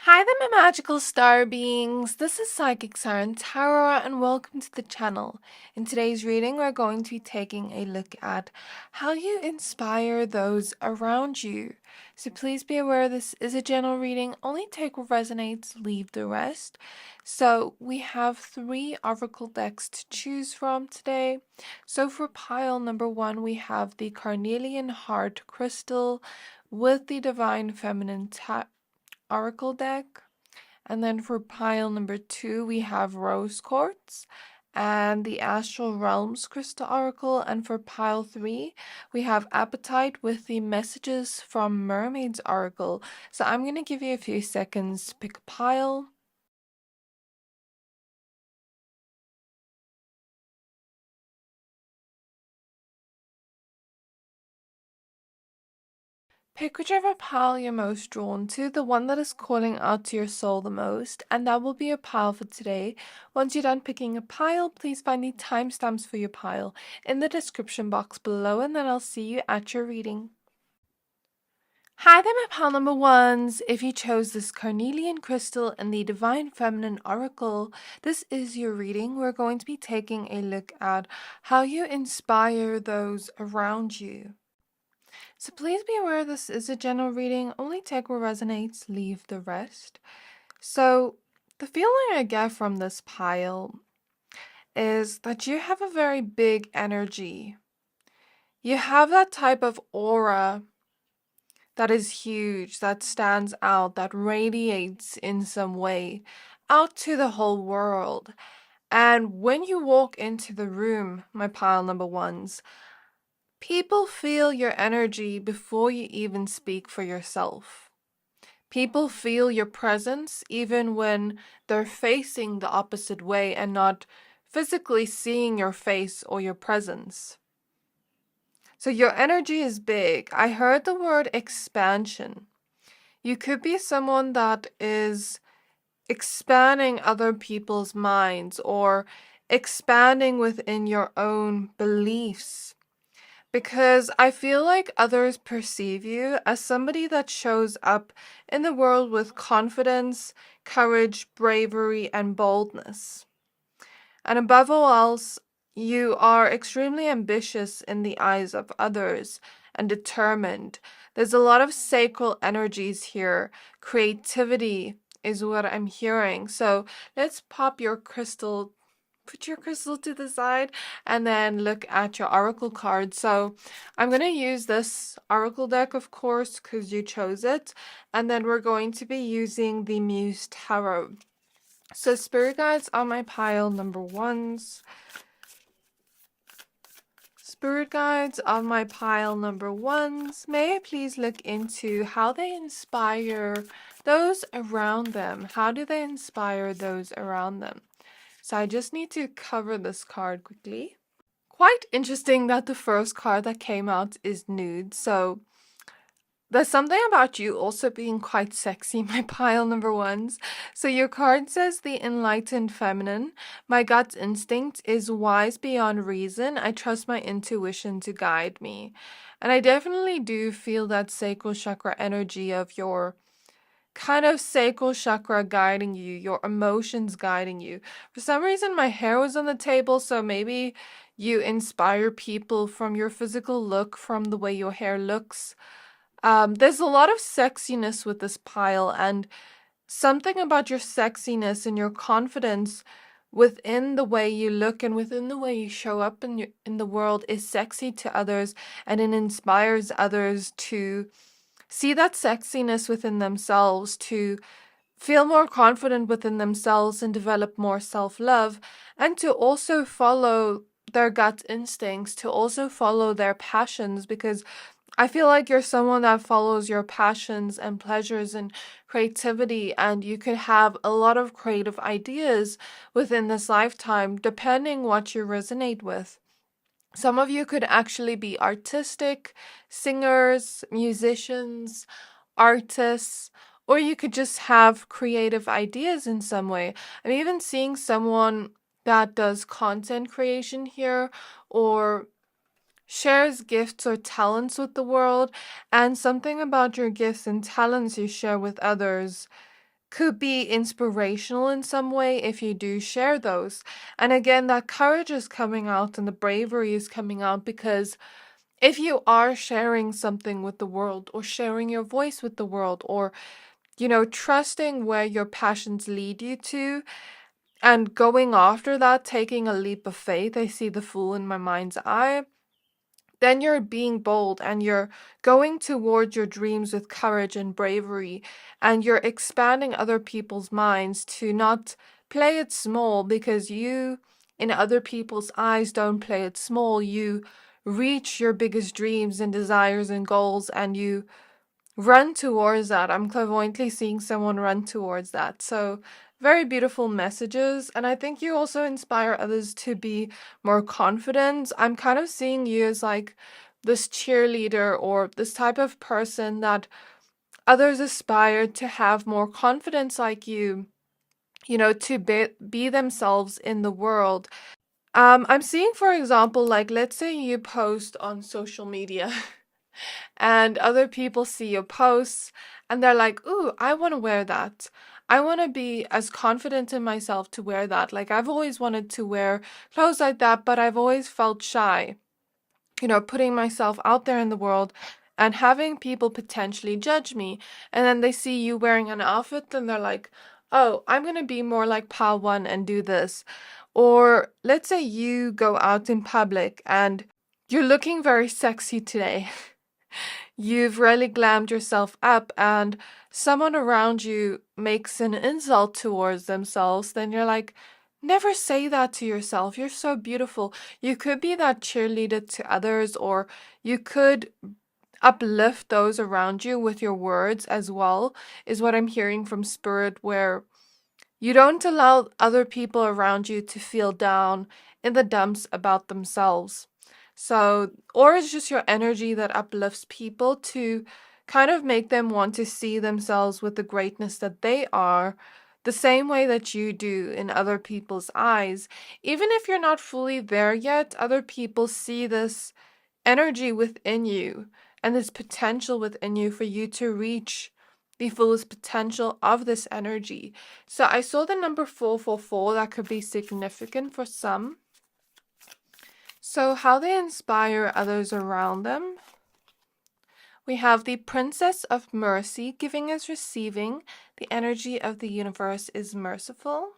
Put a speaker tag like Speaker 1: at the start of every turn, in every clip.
Speaker 1: Hi there, my magical star beings. This is Psychic Siren Tarot, and welcome to the channel. In today's reading, we're going to be taking a look at how you inspire those around you. So please be aware this is a general reading. Only take what resonates, leave the rest. So we have 3 oracle decks to choose from today. So for pile number 1, we have the Carnelian Heart Crystal with the Divine Feminine Oracle deck. And then for pile number 2, we have Rose Quartz and the Astral Realms Crystal Oracle. And for pile 3, we have Apatite with the Messages from Mermaids Oracle. So I'm going to give you a few seconds to pick a pile. Pick whichever pile you're most drawn to, the one that is calling out to your soul the most, and that will be your pile for today. Once you're done picking a pile, please find the timestamps for your pile in the description box below, and then I'll see you at your reading. Hi there, my pile number 1s. If you chose this Carnelian Crystal and the Divine Feminine Oracle, this is your reading. We're going to be taking a look at how you inspire those around you. So please be aware this is a general reading. Only take what resonates, leave the rest. So the feeling I get from this pile is that you have a very big energy. You have that type of aura that is huge, that stands out, that radiates in some way out to the whole world. And when you walk into the room, my pile number 1s, people feel your energy before you even speak for yourself. People feel your presence even when they're facing the opposite way and not physically seeing your face or your presence. So your energy is big. I heard the word expansion. You could be someone that is expanding other people's minds or expanding within your own beliefs. Because I feel like others perceive you as somebody that shows up in the world with confidence, courage, bravery, and boldness. And above all else, you are extremely ambitious in the eyes of others and determined. There's a lot of sacral energies here. Creativity is what I'm hearing. So let's pop your crystal. Put your crystal to the side and then look at your oracle card. So I'm going to use this oracle deck, of course, because you chose it. And then we're going to be using the Muse Tarot. So spirit guides on my pile number 1s. Spirit guides on my pile number 1s. May I please look into how they inspire those around them? How do they inspire those around them? So I just need to cover this card quickly. Quite interesting that the first card that came out is nude. So there's something about you also being quite sexy, my pile number 1s. So your card says the enlightened feminine. My gut instinct is wise beyond reason. I trust my intuition to guide me. And I definitely do feel that sacral chakra energy of your kind of sacral chakra guiding you, your emotions guiding you. For some reason, my hair was on the table, so maybe you inspire people from your physical look, from the way your hair looks. There's a lot of sexiness with this pile, and something about your sexiness and your confidence within the way you look and within the way you show up in the world is sexy to others, and it inspires others to see that sexiness within themselves, to feel more confident within themselves and develop more self-love, and to also follow their gut instincts, to also follow their passions, because I feel like you're someone that follows your passions and pleasures and creativity, and you could have a lot of creative ideas within this lifetime, depending what you resonate with. Some of you could actually be artistic, singers, musicians, artists, or you could just have creative ideas in some way. I'm even seeing someone that does content creation here or shares gifts or talents with the world, and something about your gifts and talents you share with others could be inspirational in some way if you do share those. And again, that courage is coming out and the bravery is coming out because if you are sharing something with the world or sharing your voice with the world or, trusting where your passions lead you to and going after that, taking a leap of faith, I see the fool in my mind's eye, then you're being bold and you're going towards your dreams with courage and bravery, and you're expanding other people's minds to not play it small because you, in other people's eyes, don't play it small. You reach your biggest dreams and desires and goals and you run towards that. I'm clairvoyantly seeing someone run towards that. So, very beautiful messages. And I think you also inspire others to be more confident. I'm kind of seeing you as like this cheerleader or this type of person that others aspire to have more confidence like you, to be themselves in the world. I'm seeing, for example, like let's say you post on social media and other people see your posts and they're like, ooh, I want to wear that. I want to be as confident in myself to wear that. Like, I've always wanted to wear clothes like that, but I've always felt shy, putting myself out there in the world and having people potentially judge me. And then they see you wearing an outfit and they're like, oh, I'm going to be more like Pal One and do this. Or let's say you go out in public and you're looking very sexy today. You've really glammed yourself up and someone around you makes an insult towards themselves, then you're like, never say that to yourself. You're so beautiful. You could be that cheerleader to others, or you could uplift those around you with your words as well, is what I'm hearing from Spirit, where you don't allow other people around you to feel down in the dumps about themselves. So, or it's just your energy that uplifts people to kind of make them want to see themselves with the greatness that they are, the same way that you do in other people's eyes. Even if you're not fully there yet, other people see this energy within you and this potential within you for you to reach the fullest potential of this energy. So I saw the number 444, that could be significant for some. So how they inspire others around them. We have the Princess of Mercy, giving is receiving. The energy of the universe is merciful.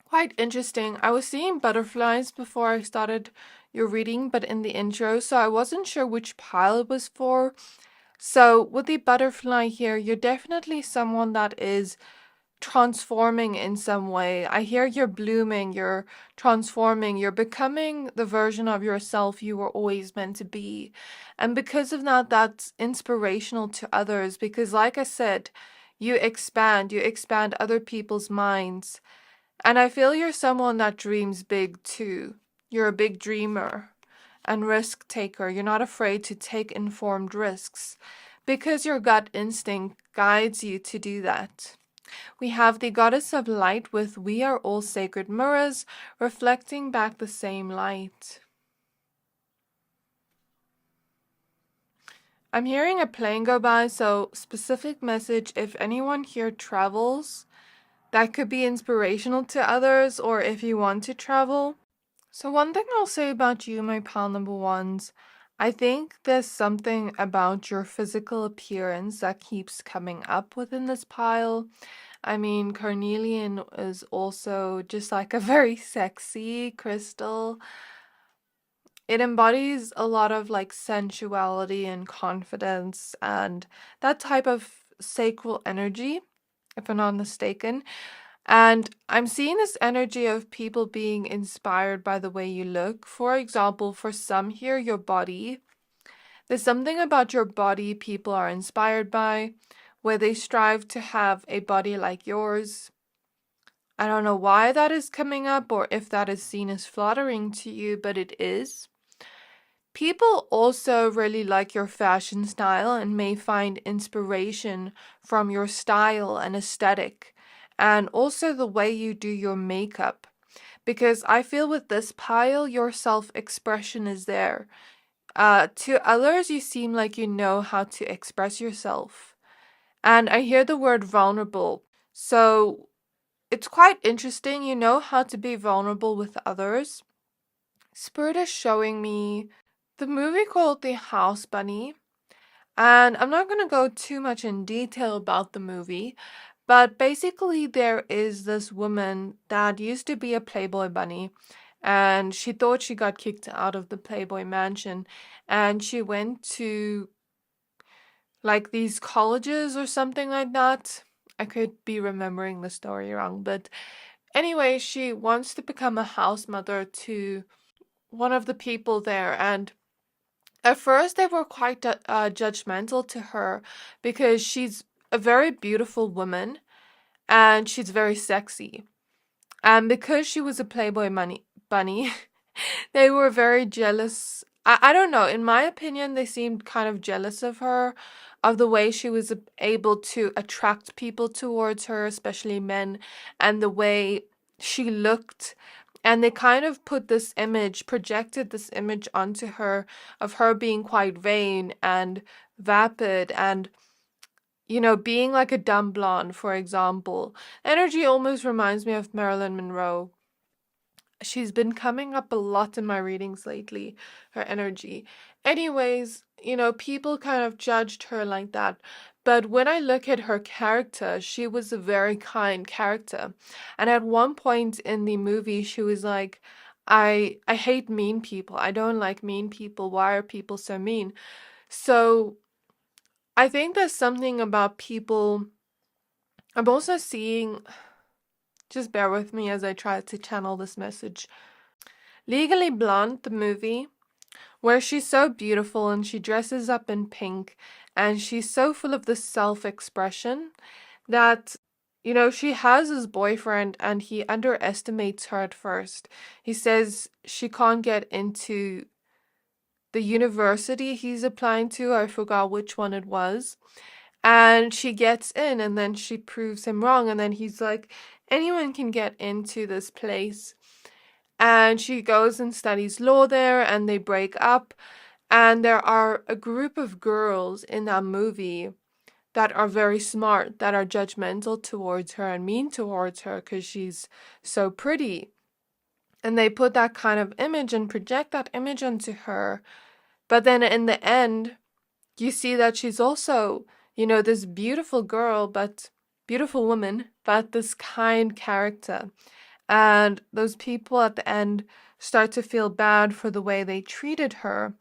Speaker 1: Quite interesting. I was seeing butterflies before I started your reading, but in the intro, so I wasn't sure which pile it was for. So with the butterfly here, you're definitely someone that is transforming in some way. I hear you're blooming, you're transforming, you're becoming the version of yourself you were always meant to be. And because of that, that's inspirational to others because, like I said, you expand other people's minds. And I feel you're someone that dreams big too. You're a big dreamer and risk taker. You're not afraid to take informed risks because your gut instinct guides you to do that. We have the Goddess of Light with we are all sacred mirrors, reflecting back the same light. I'm hearing a plane go by, so specific message if anyone here travels, that could be inspirational to others, or if you want to travel. So one thing I'll say about you, my pal number ones, I think there's something about your physical appearance that keeps coming up within this pile. I mean, Carnelian is also just like a very sexy crystal. It embodies a lot of like sensuality and confidence and that type of sacral energy, if I'm not mistaken. And I'm seeing this energy of people being inspired by the way you look. For example, for some here, your body. There's something about your body people are inspired by, where they strive to have a body like yours. I don't know why that is coming up or if that is seen as flattering to you, but it is. People also really like your fashion style and may find inspiration from your style and aesthetic, and also the way you do your makeup. Because I feel with this pile, your self-expression is there. To others, you seem like you know how to express yourself. And I hear the word vulnerable. So it's quite interesting. You know how to be vulnerable with others. Spirit is showing me the movie called The House Bunny. And I'm not going to go too much in detail about the movie, but basically, there is this woman that used to be a Playboy bunny, and she thought she got kicked out of the Playboy mansion, and she went to like these colleges or something like that. I could be remembering the story wrong, but anyway, she wants to become a house mother to one of the people there, and at first they were quite judgmental to her because she's a very beautiful woman and she's very sexy. And because she was a Playboy bunny, they were very jealous. I don't know. In my opinion, they seemed kind of jealous of her, of the way she was able to attract people towards her, especially men, and the way she looked. And they kind of put this image, projected this image onto her of her being quite vain and vapid and, you know, being like a dumb blonde, for example. Energy almost reminds me of Marilyn Monroe. She's been coming up a lot in my readings lately, her energy. Anyways, you know, people kind of judged her like that. But when I look at her character, she was a very kind character. And at one point in the movie, she was like, I hate mean people. I don't like mean people. Why are people so mean? So I think there's something about people. I'm also seeing, just bear with me as I try to channel this message. Legally Blonde, the movie, where she's so beautiful and she dresses up in pink and she's so full of this self-expression that, you know, she has this boyfriend and he underestimates her at first. He says she can't get into the university he's applying to. I forgot which one it was. And she gets in and then she proves him wrong. And then he's like, anyone can get into this place. And she goes and studies law there and they break up. And there are a group of girls in that movie that are very smart, that are judgmental towards her and mean towards her because she's so pretty. And they put that kind of image and project that image onto her. But then in the end, you see that she's also, you know, this beautiful girl, but beautiful woman, but this kind character. And those people at the end start to feel bad for the way they treated her.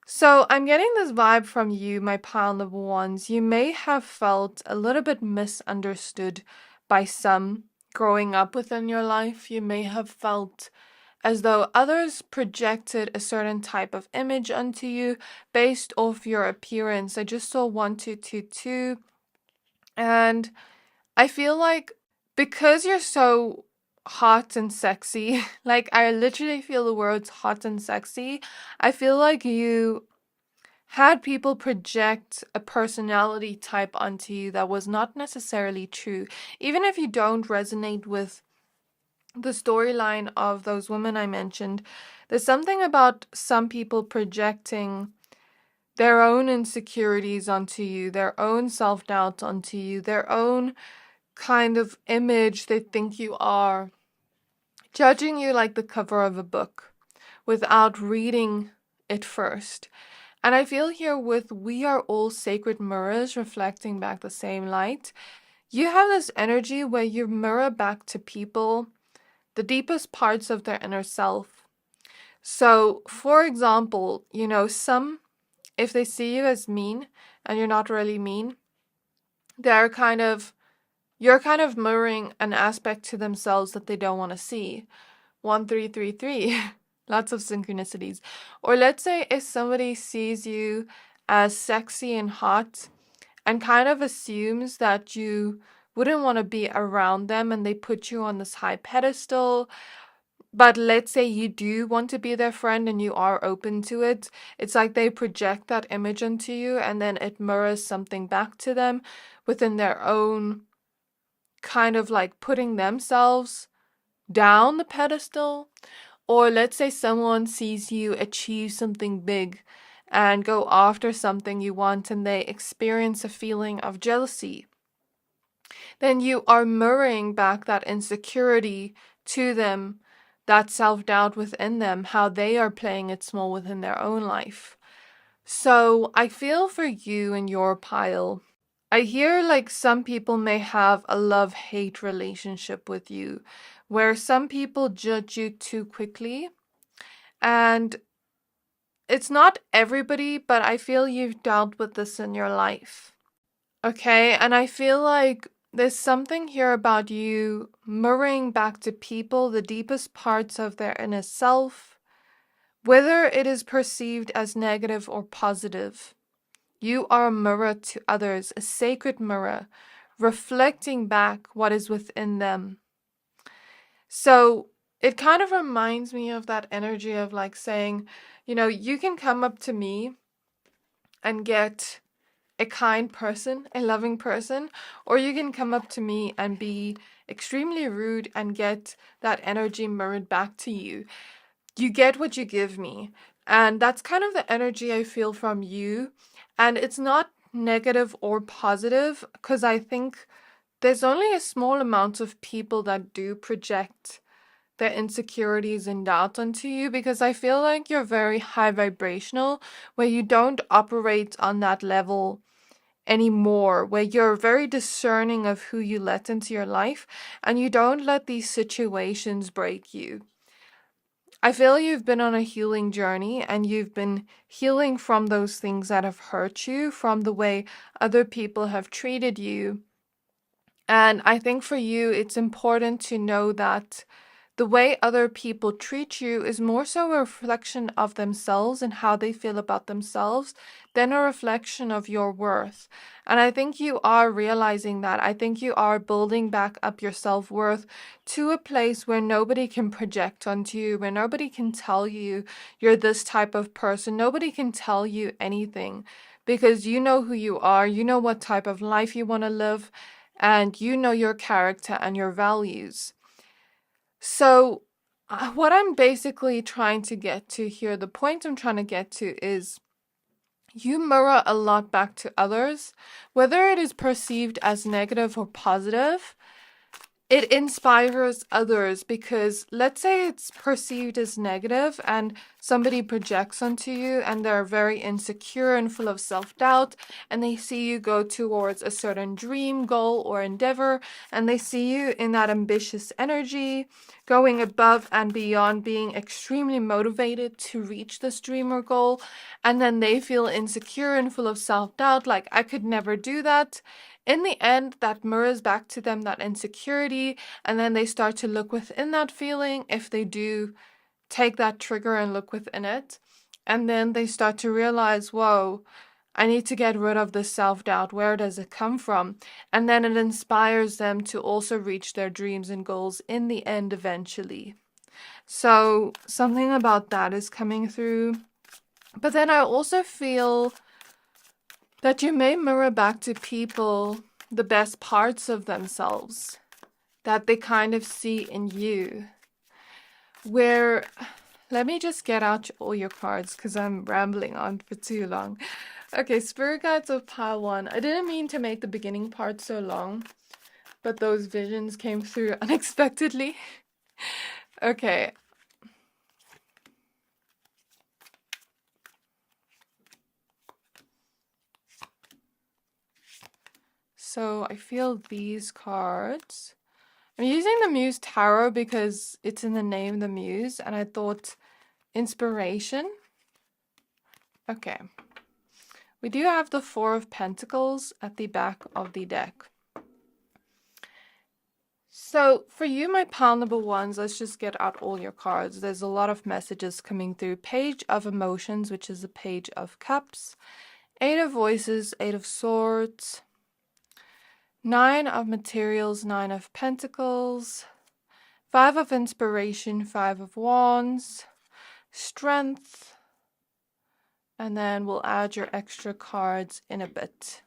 Speaker 1: So I'm getting this vibe from you, my pile number ones. You may have felt a little bit misunderstood by some growing up within your life. You may have felt as though others projected a certain type of image onto you based off your appearance. I just saw 1222, and I feel like because you're so hot and sexy, like I literally feel the words hot and sexy, I feel like you had people project a personality type onto you that was not necessarily true. Even if you don't resonate with the storyline of those women I mentioned, there's something about some people projecting their own insecurities onto you, their own self-doubt onto you, their own kind of image they think you are, judging you like the cover of a book without reading it first. And I feel here with we are all sacred mirrors reflecting back the same light. You have this energy where you mirror back to people the deepest parts of their inner self. So, for example, you know, some, if they see you as mean and you're not really mean, you're kind of mirroring an aspect to themselves that they don't want to see. 1333, lots of synchronicities. Or let's say if somebody sees you as sexy and hot and kind of assumes that you wouldn't want to be around them and they put you on this high pedestal. But let's say you do want to be their friend and you are open to it. It's like they project that image onto you and then it mirrors something back to them within their own kind of like putting themselves down the pedestal. Or let's say someone sees you achieve something big and go after something you want and they experience a feeling of jealousy. Then you are mirroring back that insecurity to them, that self-doubt within them, how they are playing it small within their own life. So I feel for you and your pile. I hear like some people may have a love-hate relationship with you, where some people judge you too quickly. And it's not everybody, but I feel you've dealt with this in your life. Okay, and I feel like there's something here about you mirroring back to people the deepest parts of their inner self, whether it is perceived as negative or positive. You are a mirror to others, a sacred mirror, reflecting back what is within them. So it kind of reminds me of that energy of like saying, you can come up to me and get a kind person, a loving person, or you can come up to me and be extremely rude and get that energy mirrored back to you. You get what you give me. And that's kind of the energy I feel from you. And it's not negative or positive, because I think there's only a small amount of people that do project their insecurities and doubts onto you, because I feel like you're very high vibrational, where you don't operate on that level anymore, where you're very discerning of who you let into your life and you don't let these situations break you. I feel you've been on a healing journey and you've been healing from those things that have hurt you, from the way other people have treated you. And I think for you, it's important to know that the way other people treat you is more so a reflection of themselves and how they feel about themselves than a reflection of your worth. And I think you are realizing that. I think you are building back up your self-worth to a place where nobody can project onto you, where nobody can tell you you're this type of person. Nobody can tell you anything because you know who you are, you know what type of life you want to live, and you know your character and your values. So, what I'm basically trying to get to here, the point I'm trying to get to is you mirror a lot back to others, whether it is perceived as negative or positive. It inspires others, because let's say it's perceived as negative and somebody projects onto you and they're very insecure and full of self-doubt, and they see you go towards a certain dream, goal, or endeavor, and they see you in that ambitious energy, going above and beyond, being extremely motivated to reach this dream or goal, and then they feel insecure and full of self-doubt, like, I could never do that. In the end, that mirrors back to them that insecurity, and then they start to look within that feeling, if they do take that trigger and look within it, and then they start to realize, whoa, I need to get rid of this self-doubt. Where does it come from? And then it inspires them to also reach their dreams and goals in the end eventually. So something about that is coming through. But then I also feel that you may mirror back to people the best parts of themselves that they kind of see in you. Where, let me just get out all your cards because I'm rambling on for too long. Okay, Spirit Guides of Pile 1. I didn't mean to make the beginning part so long, but those visions came through unexpectedly. Okay. So I feel these cards. I'm using the Muse Tarot because it's in the name, the Muse, and I thought inspiration. Okay. We do have the Four of Pentacles at the back of the deck. So for you, my pile number ones, let's just get out all your cards. There's a lot of messages coming through. Page of Emotions, which is the Page of Cups. Eight of Voices, Eight of Swords. Nine of Materials, Nine of Pentacles. Five of Inspiration, Five of Wands. Strength. And then we'll add your extra cards in a bit.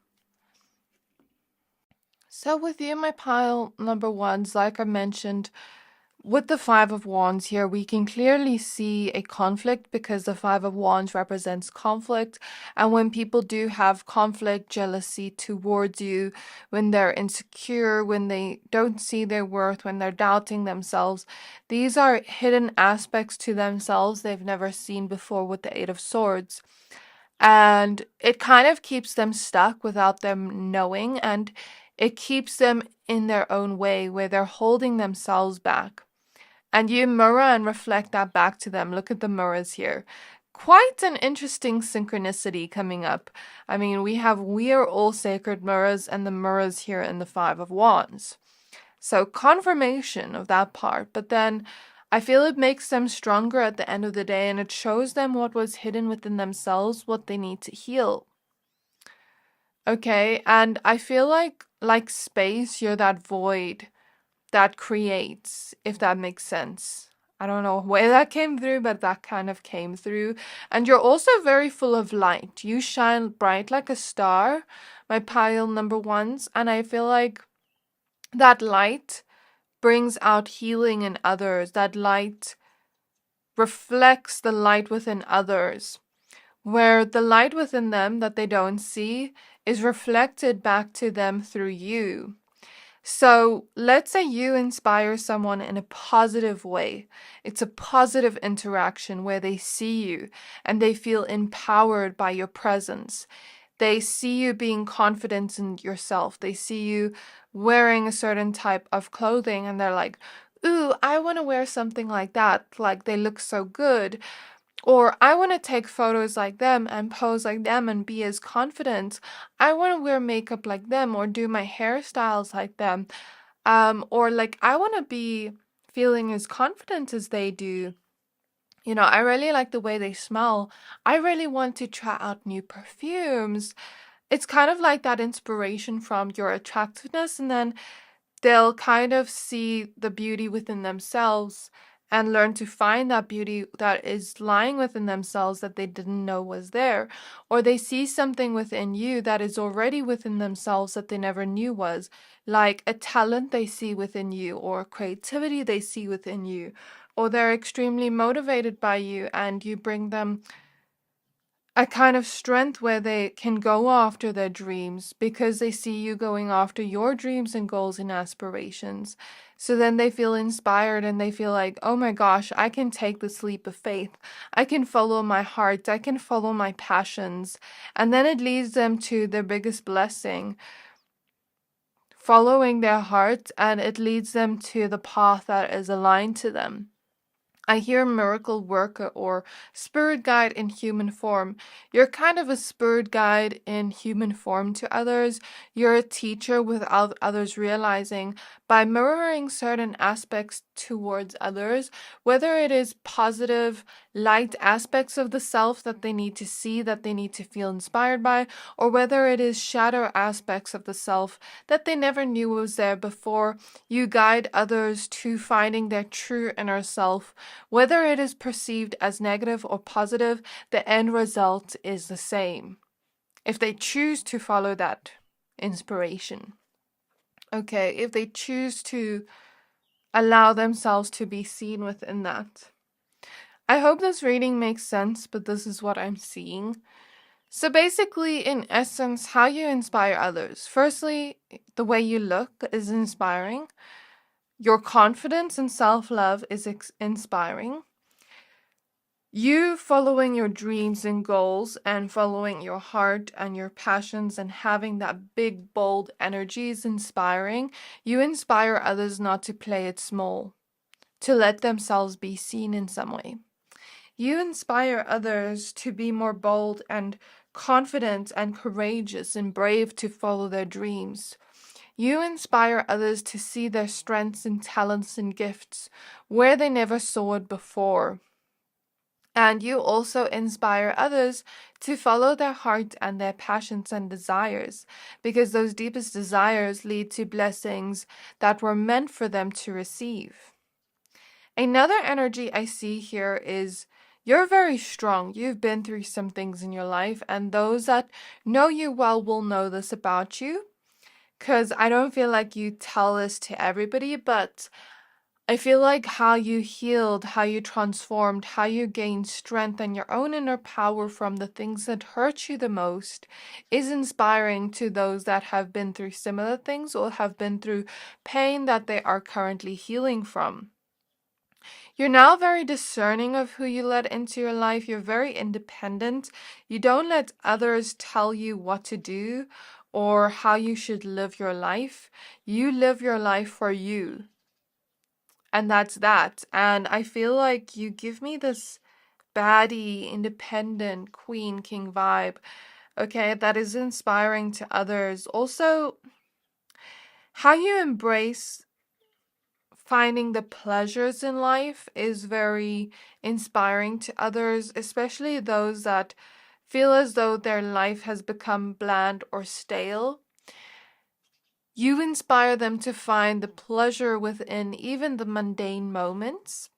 Speaker 1: So with you, my pile number ones, like I mentioned, with the Five of Wands here, we can clearly see a conflict because the Five of Wands represents conflict. And when people do have conflict, jealousy towards you, when they're insecure, when they don't see their worth, when they're doubting themselves, these are hidden aspects to themselves they've never seen before with the Eight of Swords. And it kind of keeps them stuck without them knowing, and it keeps them in their own way where they're holding themselves back. And you mirror and reflect that back to them. Look at the mirrors here. Quite an interesting synchronicity coming up. I mean, we are all sacred mirrors and the mirrors here in the Five of Wands. So confirmation of that part, but then I feel it makes them stronger at the end of the day, and it shows them what was hidden within themselves, what they need to heal. Okay, and I feel like space, you're that void that creates, if that makes sense. I don't know where that came through, but that kind of came through. And you're also very full of light. You shine bright like a star, my pile number ones. And I feel like that light brings out healing in others. That light reflects the light within others, where the light within them that they don't see is reflected back to them through you. So let's say you inspire someone in a positive way. It's a positive interaction where they see you and they feel empowered by your presence. They see you being confident in yourself. They see you wearing a certain type of clothing and they're like, ooh, I want to wear something like that. Like they look so good. Or I want to take photos like them and pose like them and be as confident. I want to wear makeup like them or do my hairstyles like them. Or like I want to be feeling as confident as they do. You know, I really like the way they smell. I really want to try out new perfumes. It's kind of like that inspiration from your attractiveness, and then they'll kind of see the beauty within themselves and learn to find that beauty that is lying within themselves that they didn't know was there. Or they see something within you that is already within themselves that they never knew was, like a talent they see within you, or creativity they see within you, or they're extremely motivated by you and you bring them a kind of strength where they can go after their dreams because they see you going after your dreams and goals and aspirations. So then they feel inspired and they feel like, oh my gosh, I can take this leap of faith. I can follow my heart. I can follow my passions. And then it leads them to their biggest blessing, following their heart, and it leads them to the path that is aligned to them. I hear miracle worker or spirit guide in human form. You're kind of a spirit guide in human form to others. You're a teacher without others realizing, by mirroring certain aspects towards others, whether it is positive, light aspects of the self that they need to see, that they need to feel inspired by, or whether it is shadow aspects of the self that they never knew was there before. You guide others to finding their true inner self. Whether it is perceived as negative or positive, the end result is the same, if they choose to follow that inspiration. Okay, if they choose to allow themselves to be seen within that. I hope this reading makes sense, but this is what I'm seeing. So basically, in essence, how you inspire others. Firstly, the way you look is inspiring. Your confidence and self-love is inspiring. You following your dreams and goals and following your heart and your passions and having that big, bold energy is inspiring. You inspire others not to play it small, to let themselves be seen in some way. You inspire others to be more bold and confident and courageous and brave to follow their dreams. You inspire others to see their strengths and talents and gifts where they never saw it before. And you also inspire others to follow their heart and their passions and desires, because those deepest desires lead to blessings that were meant for them to receive. Another energy I see here is you're very strong. You've been through some things in your life, and those that know you well will know this about you, because I don't feel like you tell this to everybody, but I feel like how you healed, how you transformed, how you gained strength and your own inner power from the things that hurt you the most is inspiring to those that have been through similar things or have been through pain that they are currently healing from. You're now very discerning of who you let into your life. You're very independent. You don't let others tell you what to do or how you should live your life. You live your life for you. And that's that. And I feel like you give me this baddie, independent queen king vibe. Okay, that is inspiring to others. Also, how you embrace finding the pleasures in life is very inspiring to others, especially those that feel as though their life has become bland or stale. You inspire them to find the pleasure within even the mundane moments.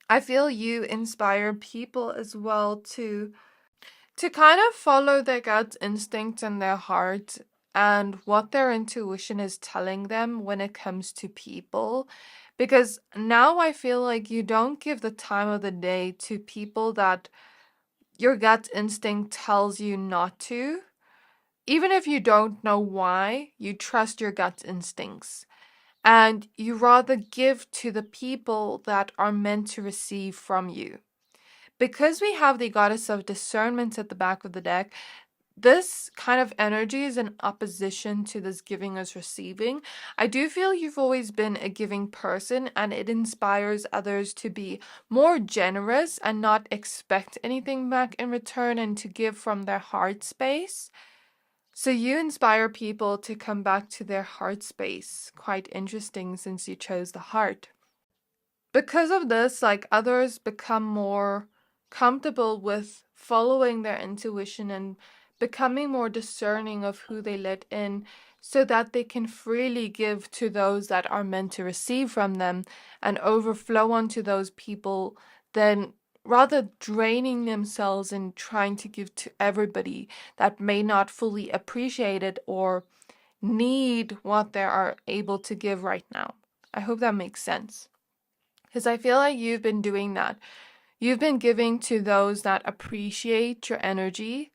Speaker 1: I feel you inspire people as well to kind of follow their gut instinct and their heart and what their intuition is telling them when it comes to people. Because now I feel like you don't give the time of the day to people that your gut instinct tells you not to. Even if you don't know why, you trust your gut instincts. And you rather give to the people that are meant to receive from you. Because we have the goddess of discernment at the back of the deck, this kind of energy is in opposition to this giving as receiving. I do feel you've always been a giving person, and it inspires others to be more generous and not expect anything back in return and to give from their heart space. So you inspire people to come back to their heart space. Quite interesting since you chose the heart. Because of this, like, others become more comfortable with following their intuition and becoming more discerning of who they let in so that they can freely give to those that are meant to receive from them and overflow onto those people than rather draining themselves and trying to give to everybody that may not fully appreciate it or need what they are able to give right now. I hope that makes sense. Because I feel like you've been doing that. You've been giving to those that appreciate your energy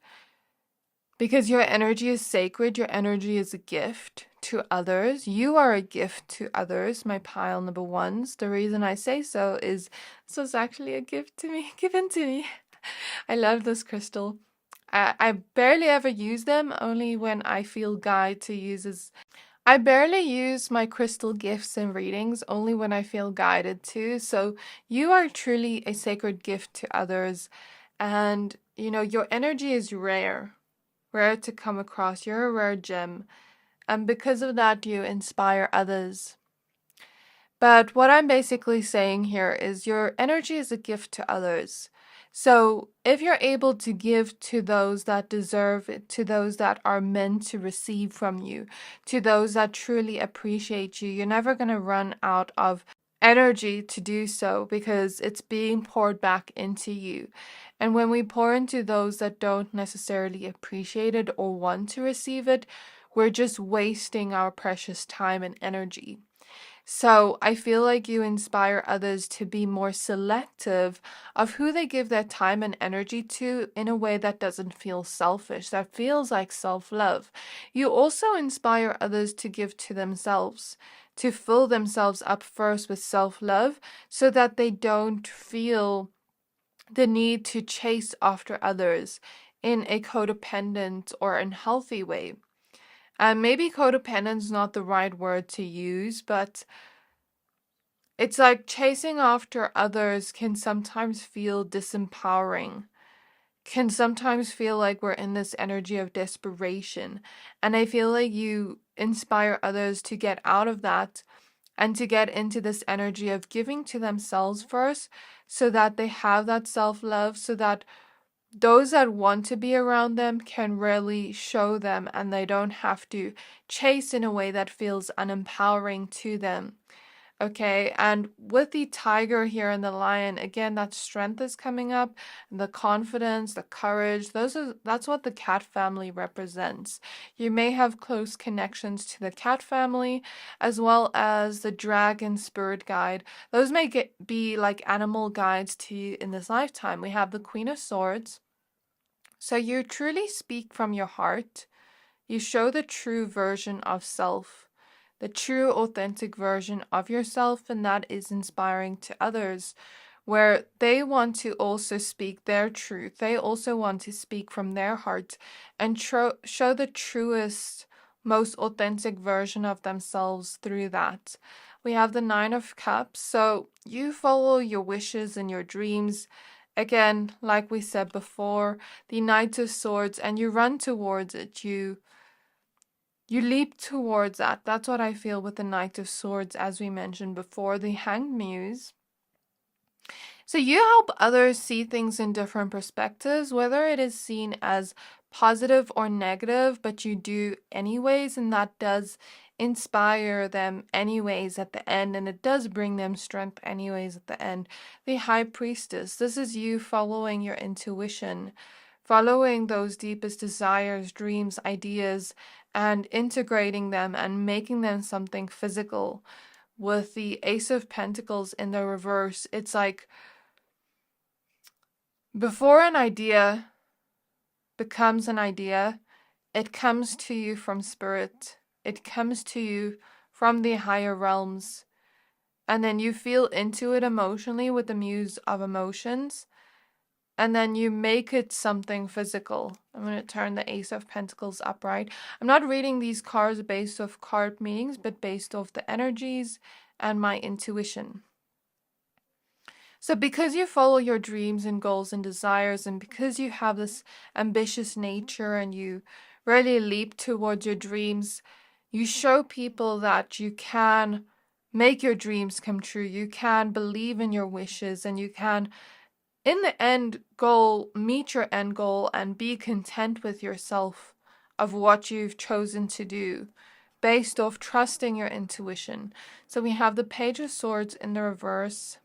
Speaker 1: because your energy is sacred. Your energy is a gift to others. You are a gift to others, my pile number ones. The reason I say so is this was actually a gift to me, given to me. I love this crystal. I barely ever use them, only when I feel guided to use as I barely use my crystal gifts and readings, only when I feel guided to. So you are truly a sacred gift to others. And, your energy is rare, rare to come across. You're a rare gem. And because of that, you inspire others. But what I'm basically saying here is your energy is a gift to others. So if you're able to give to those that deserve it, to those that are meant to receive from you, to those that truly appreciate you, you're never going to run out of energy to do so because it's being poured back into you. And when we pour into those that don't necessarily appreciate it or want to receive it, we're just wasting our precious time and energy. So I feel like you inspire others to be more selective of who they give their time and energy to in a way that doesn't feel selfish, that feels like self-love. You also inspire others to give to themselves, to fill themselves up first with self-love so that they don't feel the need to chase after others in a codependent or unhealthy way. And maybe codependent is not the right word to use, but it's like chasing after others can sometimes feel disempowering, can sometimes feel like we're in this energy of desperation. And I feel like you inspire others to get out of that and to get into this energy of giving to themselves first so that they have that self-love, so that those that want to be around them can really show them and they don't have to chase in a way that feels unempowering to them. Okay, and with the tiger here and the lion, again, that strength is coming up, the confidence, the courage. That's what the cat family represents. You may have close connections to the cat family, as well as the dragon spirit guide. Those may be like animal guides to you in this lifetime. We have the Queen of Swords. So you truly speak from your heart. You show the true version of self, the true authentic version of yourself, and that is inspiring to others, where they want to also speak their truth. They also want to speak from their heart and show the truest, most authentic version of themselves through that. We have the Nine of Cups, so you follow your wishes and your dreams. Again, like we said before, the Knight of Swords, and you run towards it. You leap towards that. That's what I feel with the Knight of Swords, as we mentioned before, the Hanged Muse. So you help others see things in different perspectives, whether it is seen as positive or negative, but you do anyways, and that does inspire them anyways at the end, and it does bring them strength anyways at the end. The High Priestess, this is you following your intuition, following those deepest desires, dreams, ideas, and integrating them and making them something physical. With the Ace of Pentacles in the reverse, it's like before an idea becomes an idea, it comes to you from spirit. It comes to you from the higher realms. And then you feel into it emotionally with the Muse of Emotions. And then you make it something physical. I'm going to turn the Ace of Pentacles upright. I'm not reading these cards based off card meanings, but based off the energies and my intuition. So because you follow your dreams and goals and desires, and because you have this ambitious nature and you really leap towards your dreams, you show people that you can make your dreams come true. You can believe in your wishes, and you can, in the end goal, meet your end goal and be content with yourself of what you've chosen to do based off trusting your intuition. So we have the Page of Swords in the reverse.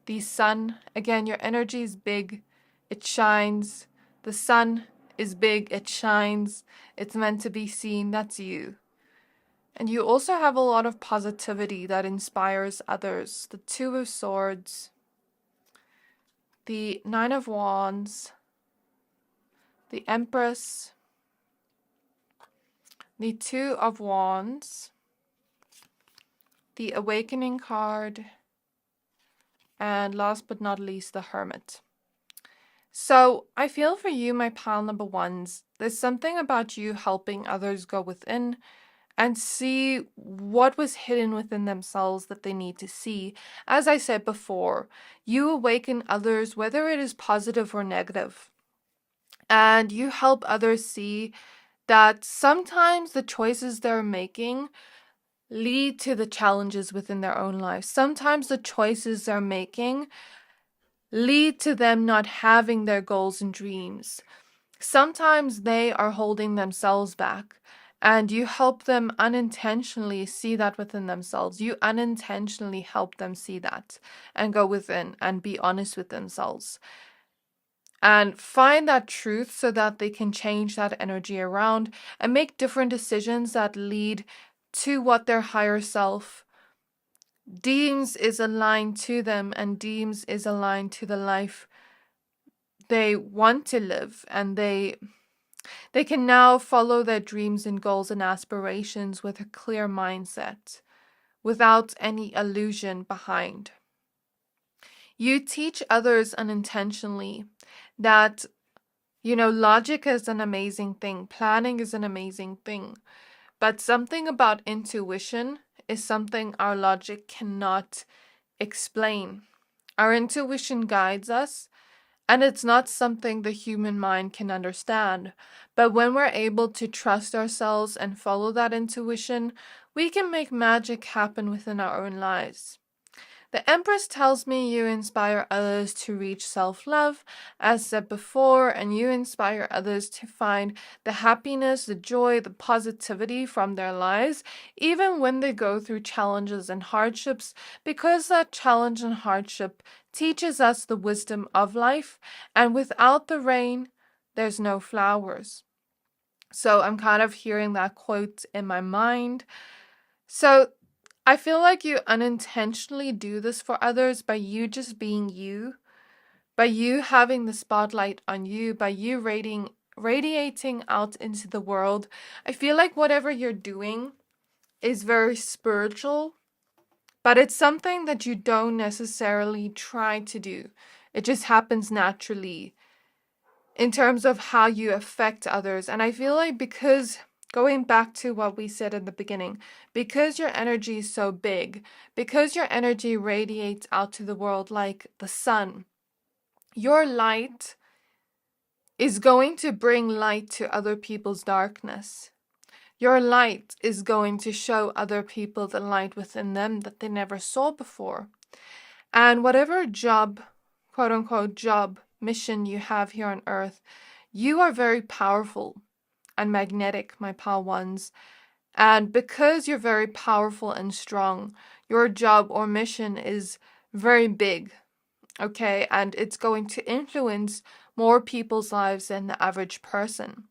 Speaker 1: The Sun, again, your energy is big, it shines. The sun is big, it shines. It's meant to be seen. That's you. And you also have a lot of positivity that inspires others. The Two of Swords, the Nine of Wands, the Empress, the Two of Wands, the Awakening card, and last but not least, the Hermit. So I feel for you, my pile number ones, there's something about you helping others go within and see what was hidden within themselves that they need to see. As I said before, you awaken others, whether it is positive or negative. And you help others see that sometimes the choices they're making lead to the challenges within their own lives. Sometimes the choices they're making lead to them not having their goals and dreams. Sometimes they are holding themselves back, and you help them unintentionally see that within themselves. You unintentionally help them see that and go within and be honest with themselves and find that truth so that they can change that energy around and make different decisions that lead to what their higher self deems is aligned to them and deems is aligned to the life they want to live. And they can now follow their dreams and goals and aspirations with a clear mindset, without any illusion behind. You teach others unintentionally that, logic is an amazing thing, planning is an amazing thing, but something about intuition is something our logic cannot explain. Our intuition guides us, and it's not something the human mind can understand. But when we're able to trust ourselves and follow that intuition, we can make magic happen within our own lives. The Empress tells me you inspire others to reach self-love, as said before, and you inspire others to find the happiness, the joy, the positivity from their lives, even when they go through challenges and hardships, because that challenge and hardship teaches us the wisdom of life, and without the rain, there's no flowers. So I'm kind of hearing that quote in my mind. So I feel like you unintentionally do this for others by you just being you, by you having the spotlight on you, by you radiating out into the world. I feel like whatever you're doing is very spiritual, but it's something that you don't necessarily try to do. It just happens naturally in terms of how you affect others. And I feel like because, going back to what we said in the beginning, because your energy is so big, because your energy radiates out to the world like the sun, your light is going to bring light to other people's darkness. Your light is going to show other people the light within them that they never saw before. And whatever job, quote unquote, job, mission you have here on earth, you are very powerful and magnetic, my pal ones. And because you're very powerful and strong, your job or mission is very big, okay? And it's going to influence more people's lives than the average person.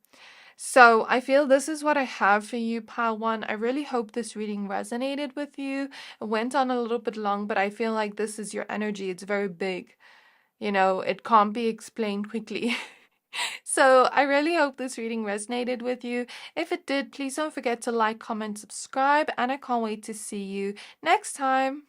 Speaker 1: So I feel this is what I have for you, pile one. I really hope this reading resonated with you. It went on a little bit long, but I feel like this is your energy. It's very big. You know, it can't be explained quickly. So I really hope this reading resonated with you. If it did, please don't forget to like, comment, subscribe, and I can't wait to see you next time.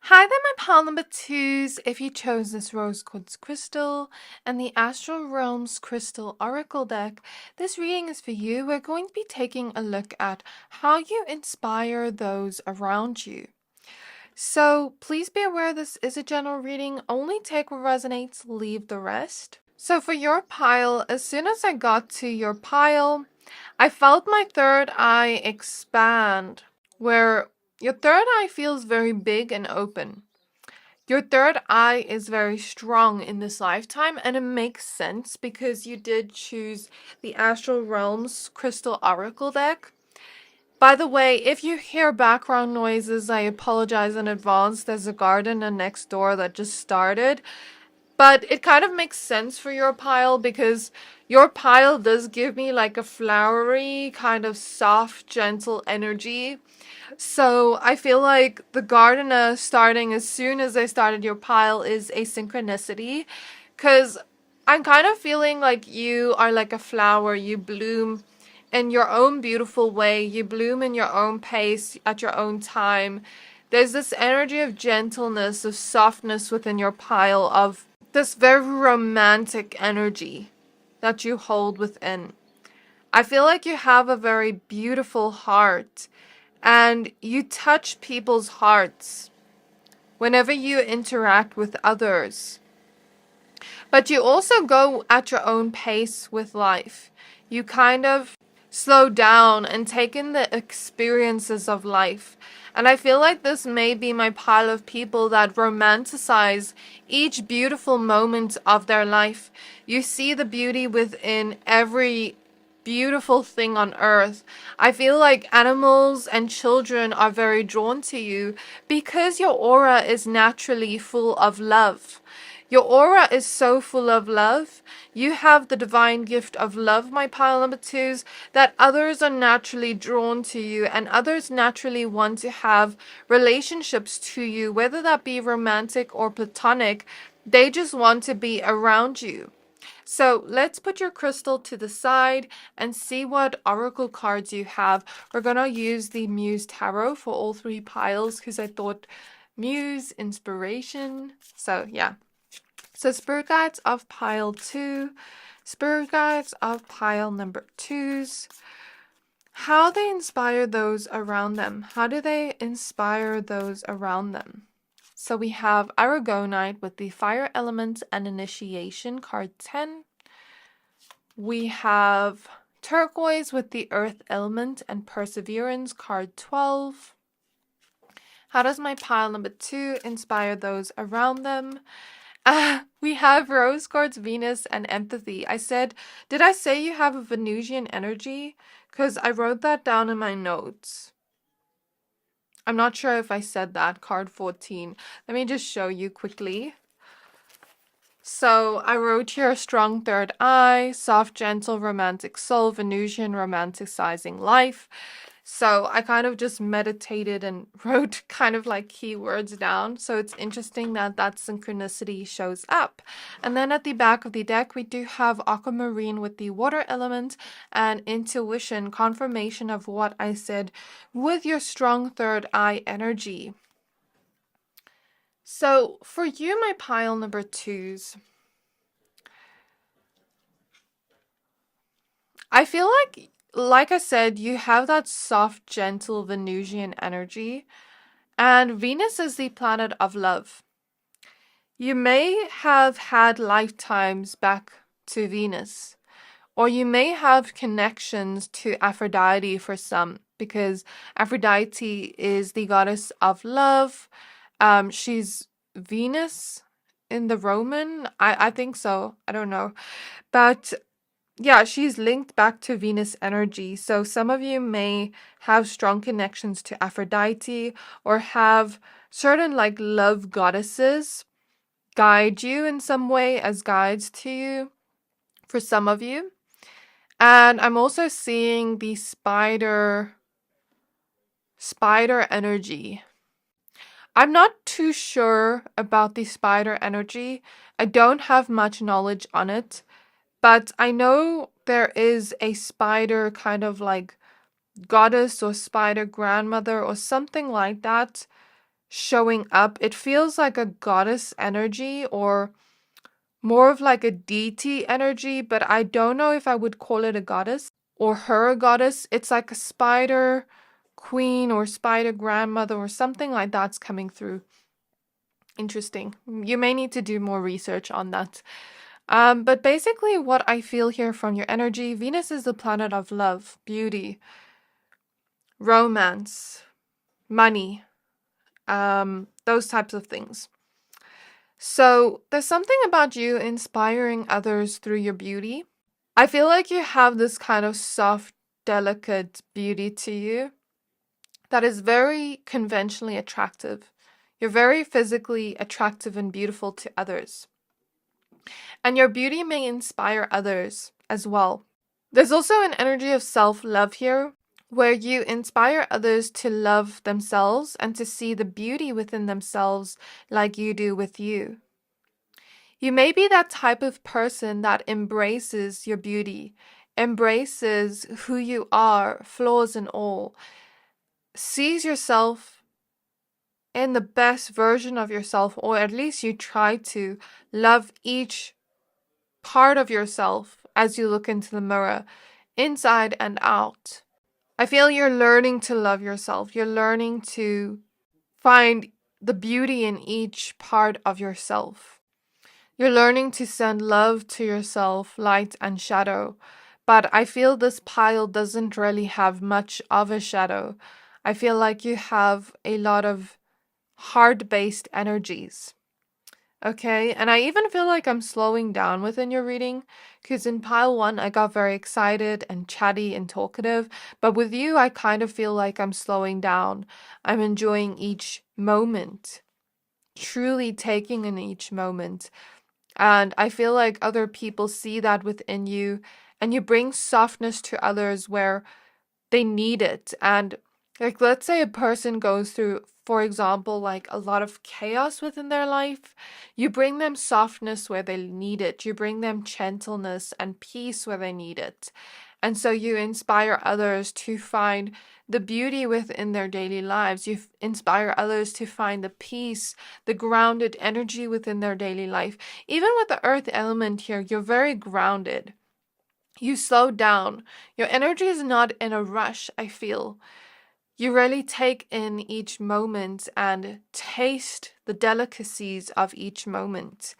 Speaker 1: Hi there, my pile number twos. If you chose this rose quartz crystal and the Astral Realms Crystal Oracle deck, this reading is for you. We're going to be taking a look at how you inspire those around you. So please be aware this is a general reading. Only take what resonates, leave the rest. So for your pile, as soon as I got to your pile, I felt my third eye expand, where your third eye feels very big and open. Your third eye is very strong in this lifetime, and it makes sense because you did choose the Astral Realms Crystal Oracle deck. By the way, if you hear background noises, I apologize in advance. There's a garden next door that just started. But it kind of makes sense for your pile because your pile does give me like a flowery, kind of soft, gentle energy. So I feel like the gardener starting as soon as I started your pile is a synchronicity, because I'm kind of feeling like you are like a flower. You bloom in your own beautiful way. You bloom in your own pace at your own time. There's this energy of gentleness, of softness within your pile, of this very romantic energy that you hold within. I feel like you have a very beautiful heart and you touch people's hearts whenever you interact with others. But you also go at your own pace with life. You kind of slow down and take in the experiences of life. And I feel like this may be my pile of people that romanticize each beautiful moment of their life. You see the beauty within every beautiful thing on earth. I feel like animals and children are very drawn to you because your aura is naturally full of love. Your aura is so full of love. You have the divine gift of love, my pile number twos, that others are naturally drawn to you and others naturally want to have relationships to you, whether that be romantic or platonic. They just want to be around you. So let's put your crystal to the side and see what oracle cards you have. We're going to use the Muse Tarot for all three piles because I thought Muse, inspiration. So yeah. So Spirit Guides of pile 2, Spirit Guides of pile number 2s. How they inspire those around them. How do they inspire those around them? So we have Aragonite with the Fire Element and Initiation, card 10. We have Turquoise with the Earth Element and Perseverance, card 12. How does my pile number 2 inspire those around them? We have Rose Quartz, Venus, and Empathy. Did I say you have a Venusian energy? Because I wrote that down in my notes. I'm not sure if I said that, card 14. Let me just show you quickly. So I wrote here strong third eye, soft, gentle, romantic soul, Venusian, romanticizing life. So I kind of just meditated and wrote kind of like keywords down. So it's interesting that that synchronicity shows up. And then at the back of the deck, we do have aquamarine with the water element and intuition, confirmation of what I said with your strong third eye energy. So for you, my pile number 2s, I feel like I said, you have that soft, gentle Venusian energy, and Venus is the planet of love. You may have had lifetimes back to Venus, or you may have connections to Aphrodite for some, because Aphrodite is the goddess of love. She's Venus in the Roman. I think so. I don't know. But yeah, she's linked back to Venus energy. So some of you may have strong connections to Aphrodite or have certain like love goddesses guide you in some way as guides to you for some of you. And I'm also seeing the spider energy. I'm not too sure about the spider energy. I don't have much knowledge on it. But I know there is a spider kind of like goddess or spider grandmother or something like that showing up. It feels like a goddess energy or more of like a deity energy, but I don't know if I would call it a goddess or her a goddess. It's like a spider queen or spider grandmother or something like that's coming through. Interesting. You may need to do more research on that. But basically what I feel here from your energy, Venus is the planet of love, beauty, romance, money, those types of things. So there's something about you inspiring others through your beauty. I feel like you have this kind of soft, delicate beauty to you that is very conventionally attractive. You're very physically attractive and beautiful to others. And your beauty may inspire others as well. There's also an energy of self-love here, where you inspire others to love themselves and to see the beauty within themselves like you do with you. You may be that type of person that embraces your beauty, embraces who you are, flaws and all, sees yourself in the best version of yourself, or at least you try to love each part of yourself as you look into the mirror, inside and out. I feel you're learning to love yourself. You're learning to find the beauty in each part of yourself. You're learning to send love to yourself, light and shadow. But I feel this pile doesn't really have much of a shadow. I feel like you have a lot of heart-based energies. Okay, and I even feel like I'm slowing down within your reading, because in pile 1 I got very excited and chatty and talkative, but with you I kind of feel like I'm slowing down. I'm enjoying each moment, truly taking in each moment. And I feel like other people see that within you, and you bring softness to others where they need it. And like, let's say a person goes through, for example, like a lot of chaos within their life. You bring them softness where they need it. You bring them gentleness and peace where they need it. And so you inspire others to find the beauty within their daily lives. You inspire others to find the peace, the grounded energy within their daily life. Even with the earth element here, you're very grounded. You slow down. Your energy is not in a rush, I feel. You really take in each moment and taste the delicacies of each moment,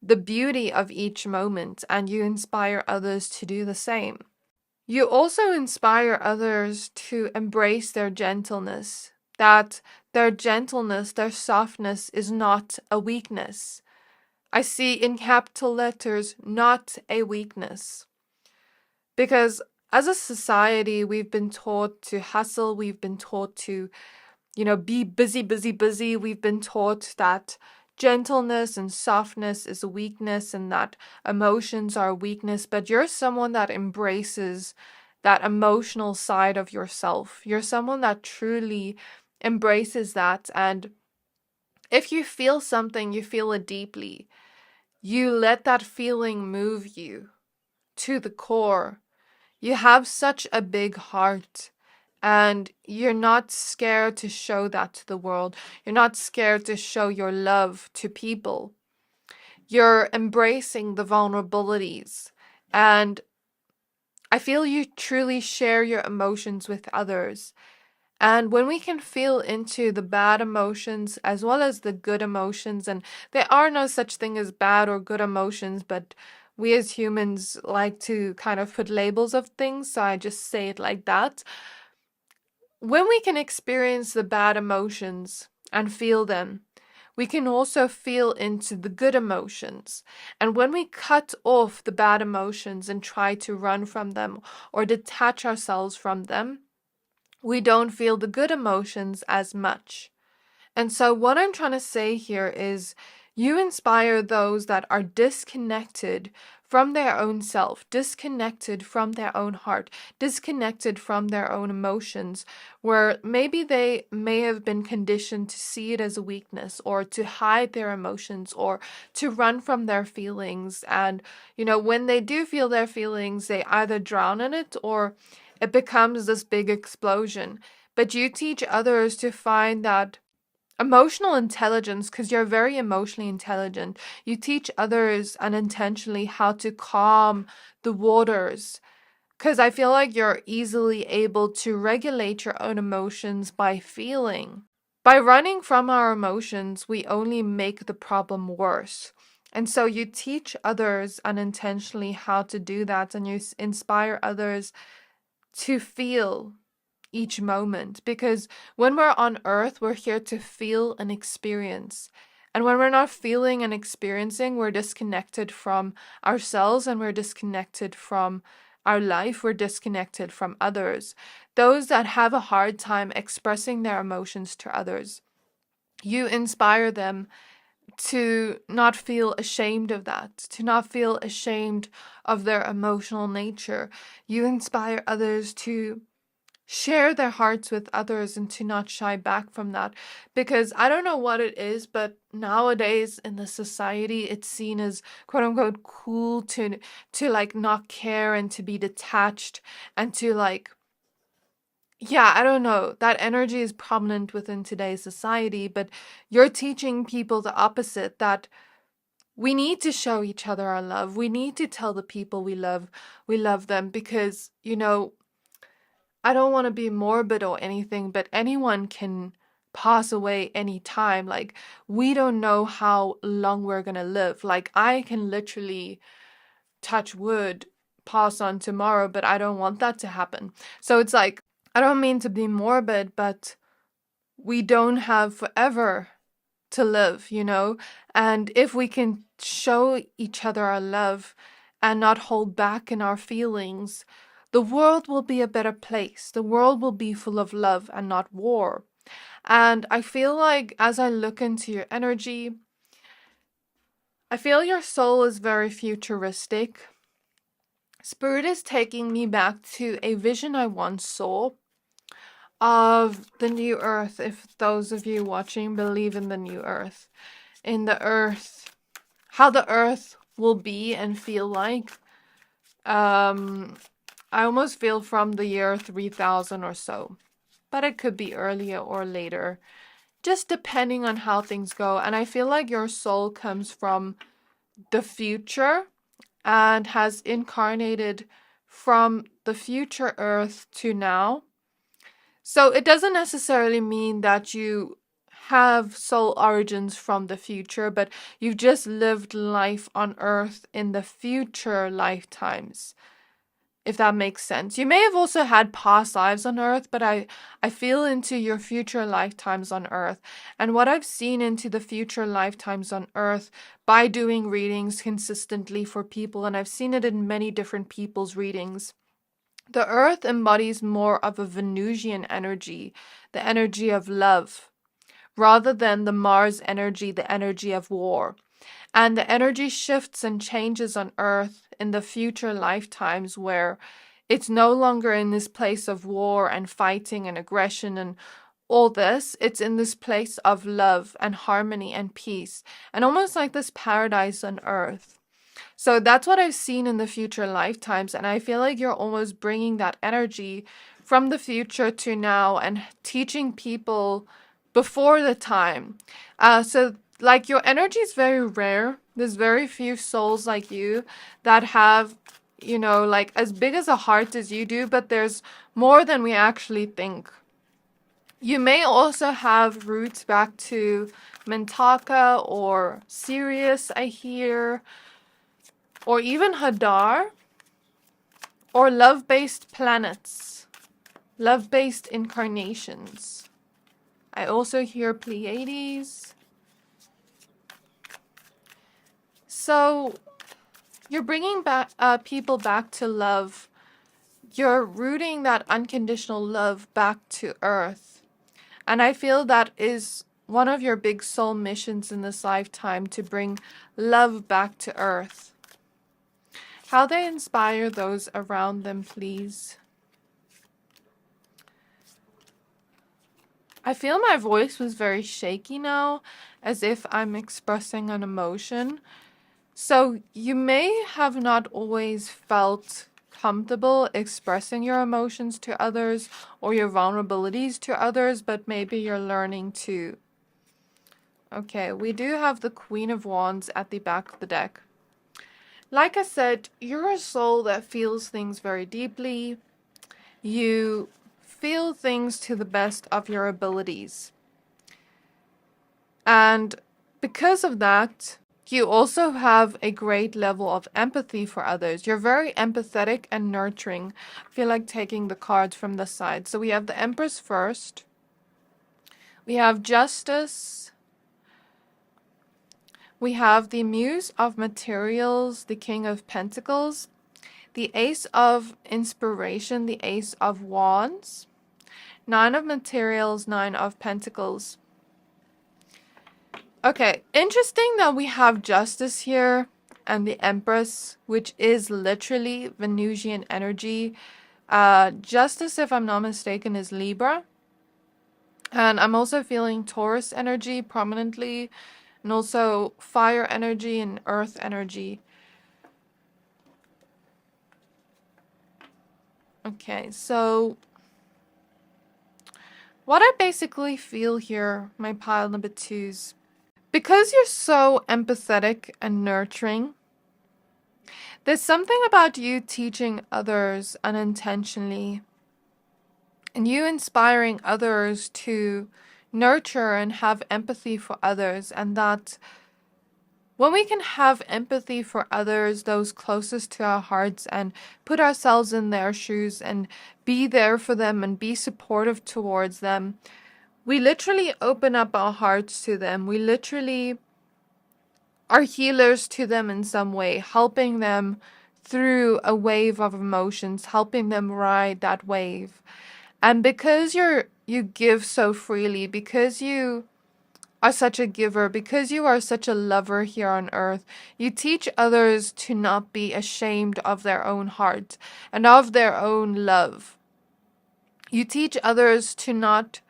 Speaker 1: the beauty of each moment, and you inspire others to do the same. You also inspire others to embrace their gentleness, that their gentleness, their softness is not a weakness. I see in capital letters, not a weakness. Because as a society, we've been taught to hustle, we've been taught to, be busy, busy, busy. We've been taught that gentleness and softness is a weakness and that emotions are a weakness, but you're someone that embraces that emotional side of yourself. You're someone that truly embraces that. And if you feel something, you feel it deeply. You let that feeling move you to the core. You have such a big heart. And you're not scared to show that to the world. You're not scared to show your love to people. You're embracing the vulnerabilities. And I feel you truly share your emotions with others. And when we can feel into the bad emotions as well as the good emotions, and there are no such thing as bad or good emotions, but we as humans like to kind of put labels of things, so I just say it like that. When we can experience the bad emotions and feel them, we can also feel into the good emotions. And when we cut off the bad emotions and try to run from them or detach ourselves from them, we don't feel the good emotions as much. And so, what I'm trying to say here is you inspire those that are disconnected from their own self, disconnected from their own heart, disconnected from their own emotions, where maybe they may have been conditioned to see it as a weakness or to hide their emotions or to run from their feelings. And, when they do feel their feelings, they either drown in it or it becomes this big explosion. But you teach others to find that emotional intelligence, because you're very emotionally intelligent. You teach others unintentionally how to calm the waters, because I feel like you're easily able to regulate your own emotions by feeling. By running from our emotions, we only make the problem worse. And so you teach others unintentionally how to do that, and you inspire others to feel each moment, because when we're on earth, we're here to feel and experience. And when we're not feeling and experiencing, we're disconnected from ourselves and we're disconnected from our life. We're disconnected from others. Those that have a hard time expressing their emotions to others, you inspire them to not feel ashamed of that, to not feel ashamed of their emotional nature. You inspire others to share their hearts with others and to not shy back from that, because I don't know what it is, but nowadays in the society it's seen as quote unquote cool to like not care and to be detached and to like, yeah, I don't know, that energy is prominent within today's society. But you're teaching people the opposite, that we need to show each other our love. We need to tell the people we love them, because I don't want to be morbid or anything, but anyone can pass away anytime. Like, we don't know how long we're going to live. Like, I can literally, touch wood, pass on tomorrow, but I don't want that to happen. So it's like, I don't mean to be morbid, but we don't have forever to live. And if we can show each other our love and not hold back in our feelings, the world will be a better place. The world will be full of love and not war. And I feel like as I look into your energy, I feel your soul is very futuristic. Spirit is taking me back to a vision I once saw of the new earth. If those of you watching believe in the new earth, in the earth, how the earth will be and feel like. I almost feel from the year 3000 or so, but it could be earlier or later, just depending on how things go. And I feel like your soul comes from the future and has incarnated from the future earth to now. So it doesn't necessarily mean that you have soul origins from the future, but you've just lived life on earth in the future lifetimes. if that makes sense. You may have also had past lives on Earth, but I feel into your future lifetimes on Earth. And what I've seen into the future lifetimes on Earth by doing readings consistently for people, and I've seen it in many different people's readings, the Earth embodies more of a Venusian energy, the energy of love, rather than the Mars energy, the energy of war. And the energy shifts and changes on Earth in the future lifetimes where it's no longer in this place of war and fighting and aggression and all this. It's in this place of love and harmony and peace, and almost like this paradise on Earth. So that's what I've seen in the future lifetimes. And I feel like you're almost bringing that energy from the future to now and teaching people before the time. So like your energy is very rare. There's very few souls like you that have, you know, like as big as a heart as you do, but there's more than we actually think. You may also have roots back to Mintaka or Sirius, I hear, or even Hadar, or love-based planets, love-based incarnations. I also hear Pleiades. So you're bringing back people back to love. You're rooting that unconditional love back to Earth. And I feel that is one of your big soul missions in this lifetime, to bring love back to Earth. How they inspire those around them, please. I feel my voice was very shaky now, as if I'm expressing an emotion. So you may have not always felt comfortable expressing your emotions to others or your vulnerabilities to others, but maybe you're learning to. Okay, we do have the Queen of Wands at the back of the deck. Like I said, you're a soul that feels things very deeply. You feel things to the best of your abilities. And because of that, you also have a great level of empathy for others. You're very empathetic and nurturing. I feel like taking the cards from the side. So we have the Empress first. We have Justice. We have the Muse of Materials, the King of Pentacles, the Ace of Inspiration, the Ace of Wands, Nine of Materials, Nine of Pentacles. Okay, interesting that we have Justice here and the Empress, which is literally Venusian energy. Justice, if I'm not mistaken, is Libra. And I'm also feeling Taurus energy prominently, and also fire energy and earth energy. Okay, so what I basically feel here, my pile number twos, because you're so empathetic and nurturing, there's something about you teaching others unintentionally and you inspiring others to nurture and have empathy for others. And that when we can have empathy for others, those closest to our hearts, and put ourselves in their shoes and be there for them and be supportive towards them, we literally open up our hearts to them. We literally are healers to them in some way, helping them through a wave of emotions, helping them ride that wave. And because you give so freely, because you are such a giver, because you are such a lover here on earth, you teach others to not be ashamed of their own heart and of their own love. You teach others to not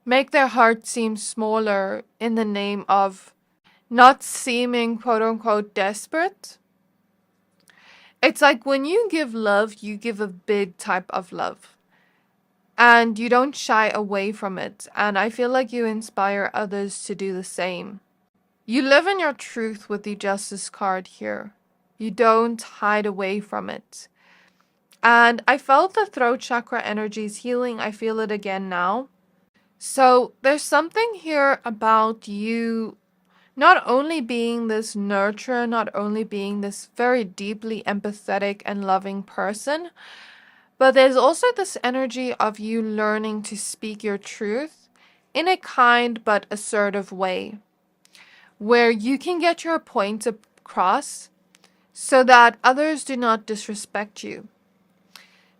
Speaker 1: make their heart seem smaller in the name of not seeming quote unquote desperate. It's like when you give love, you give a big type of love. And you don't shy away from it. And I feel like you inspire others to do the same. You live in your truth with the Justice card here. You don't hide away from it. And I felt the throat chakra energies healing. I feel it again now. So there's something here about you not only being this nurturer, not only being this very deeply empathetic and loving person, but there's also this energy of you learning to speak your truth in a kind but assertive way, where you can get your point across so that others do not disrespect you.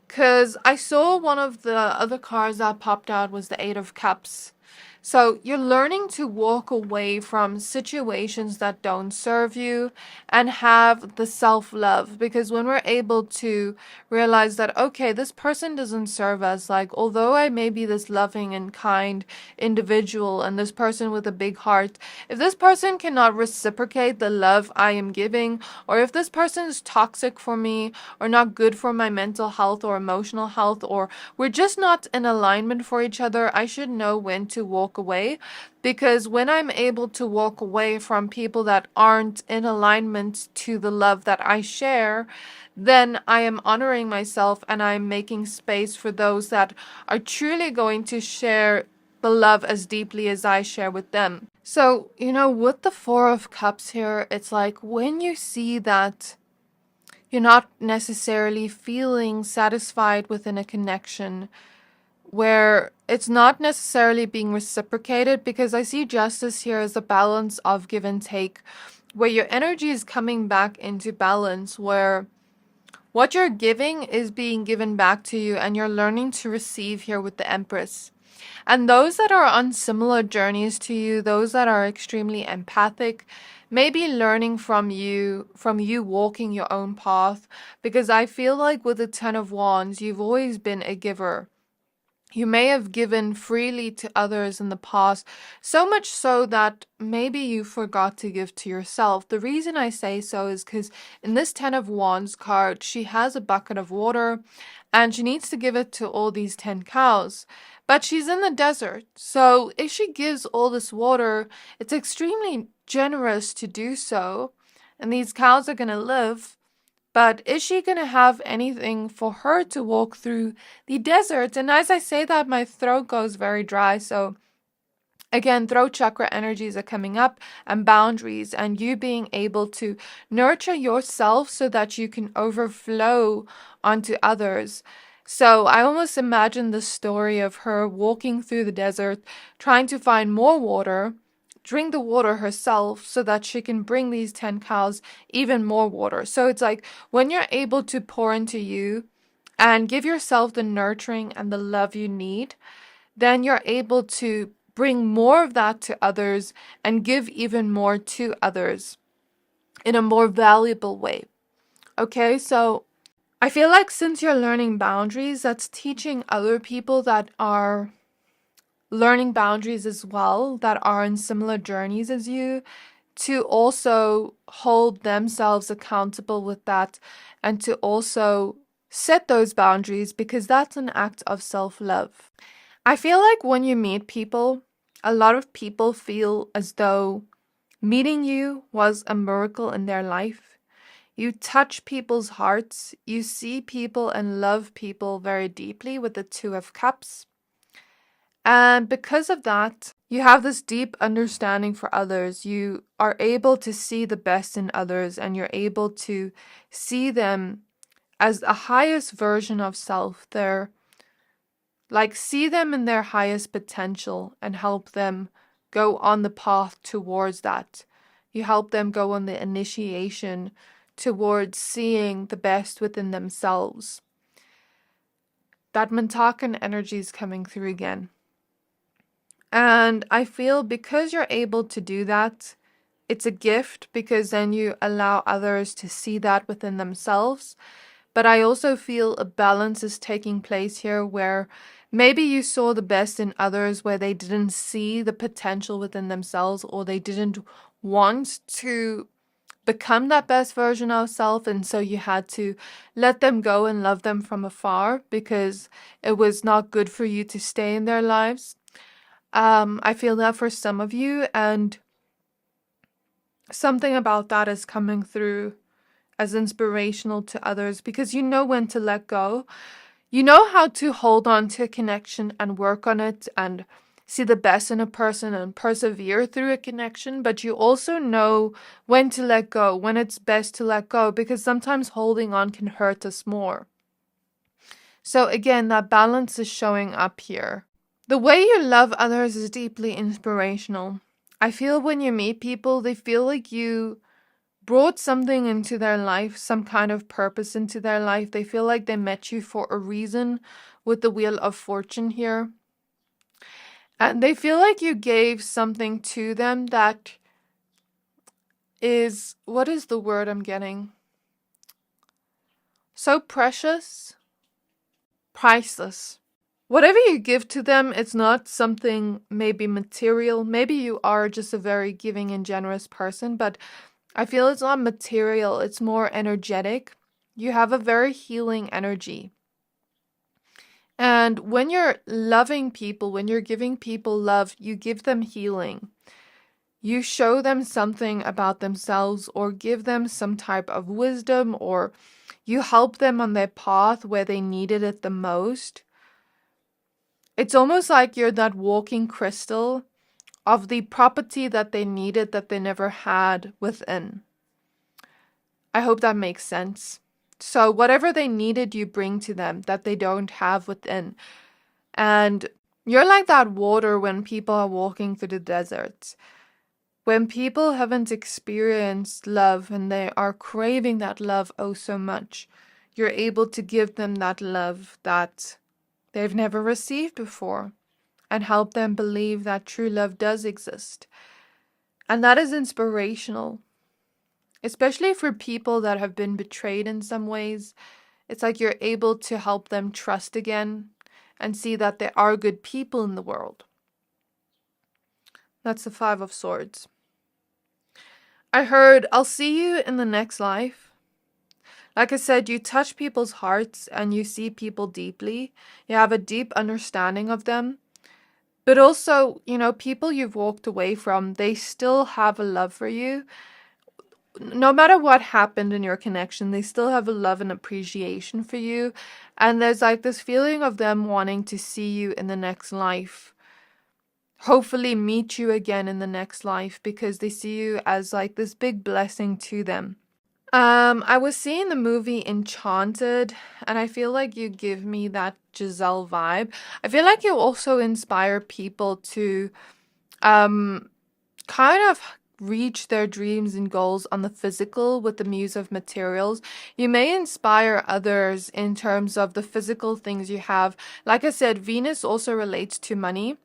Speaker 1: Because I saw one of the other cards that popped out was the Eight of Cups. So you're learning to walk away from situations that don't serve you and have the self-love. Because when we're able to realize that, okay, this person doesn't serve us, like, although I may be this loving and kind individual and this person with a big heart, if this person cannot reciprocate the love I am giving, or if this person is toxic for me or not good for my mental health or emotional health, or we're just not in alignment for each other, I should know when to walk away. Because when I'm able to walk away from people that aren't in alignment to the love that I share, then I am honoring myself and I'm making space for those that are truly going to share the love as deeply as I share with them. So, with the Four of Cups here, it's like when you see that you're not necessarily feeling satisfied within a connection, where it's not necessarily being reciprocated, because I see justice here as a balance of give and take, where your energy is coming back into balance, where what you're giving is being given back to you and you're learning to receive here with the Empress. And those that are on similar journeys to you, those that are extremely empathic, may be learning from you walking your own path, because I feel like with the Ten of Wands, you've always been a giver. You may have given freely to others in the past, so much so that maybe you forgot to give to yourself. The reason I say so is because in this Ten of Wands card, she has a bucket of water and she needs to give it to all these 10 cows. But she's in the desert, so if she gives all this water, it's extremely generous to do so, and these cows are going to live. But is she going to have anything for her to walk through the desert? And as I say that, my throat goes very dry. So again, throat chakra energies are coming up, and boundaries, and you being able to nurture yourself so that you can overflow onto others. So I almost imagine the story of her walking through the desert, trying to find more water, drink the water herself so that she can bring these 10 cows even more water. So it's like when you're able to pour into you and give yourself the nurturing and the love you need, then you're able to bring more of that to others and give even more to others in a more valuable way. Okay, so I feel like since you're learning boundaries, that's teaching other people that are learning boundaries as well, that are in similar journeys as you, to also hold themselves accountable with that and to also set those boundaries, because that's an act of self-love. I feel like when you meet people, a lot of people feel as though meeting you was a miracle in their life. You touch people's hearts, you see people and love people very deeply with the Two of Cups. And because of that, you have this deep understanding for others. You are able to see the best in others, and you're able to see them as the highest version of self. See them in their highest potential and help them go on the path towards that. You help them go on the initiation towards seeing the best within themselves. That Mentakan energy is coming through again. And I feel because you're able to do that, it's a gift, because then you allow others to see that within themselves. But I also feel a balance is taking place here, where maybe you saw the best in others where they didn't see the potential within themselves, or they didn't want to become that best version of self, and so you had to let them go and love them from afar because it was not good for you to stay in their lives. I feel that for some of you, and something about that is coming through as inspirational to others, because you know when to let go. You know how to hold on to a connection and work on it and see the best in a person and persevere through a connection, but you also know when to let go, when it's best to let go, because sometimes holding on can hurt us more. So again, that balance is showing up here. The way you love others is deeply inspirational. I feel when you meet people, they feel like you brought something into their life, some kind of purpose into their life. They feel like they met you for a reason with the Wheel of Fortune here. And they feel like you gave something to them that is, what is the word I'm getting? So precious, priceless. Whatever you give to them, it's not something maybe material. Maybe you are just a very giving and generous person, but I feel it's not material. It's more energetic. You have a very healing energy. And when you're loving people, when you're giving people love, you give them healing. You show them something about themselves or give them some type of wisdom, or you help them on their path where they needed it the most. It's almost like you're that walking crystal of the property that they needed that they never had within. I hope that makes sense. So whatever they needed, you bring to them that they don't have within. And you're like that water when people are walking through the desert. When people haven't experienced love and they are craving that love oh so much, you're able to give them that love that they've never received before and help them believe that true love does exist. And that is inspirational, especially for people that have been betrayed in some ways. It's like you're able to help them trust again and see that there are good people in the world. That's the 5 of Swords. I heard, I'll see you in the next life. Like I said, you touch people's hearts and you see people deeply. You have a deep understanding of them. But also, people you've walked away from, they still have a love for you. No matter what happened in your connection, they still have a love and appreciation for you. And there's like this feeling of them wanting to see you in the next life. Hopefully meet you again in the next life because they see you as like this big blessing to them. I was seeing the movie Enchanted, and I feel like you give me that Giselle vibe. I feel like you also inspire people to kind of reach their dreams and goals on the physical with the Muse of Materials. You may inspire others in terms of the physical things you have. Like I said, Venus also relates to money.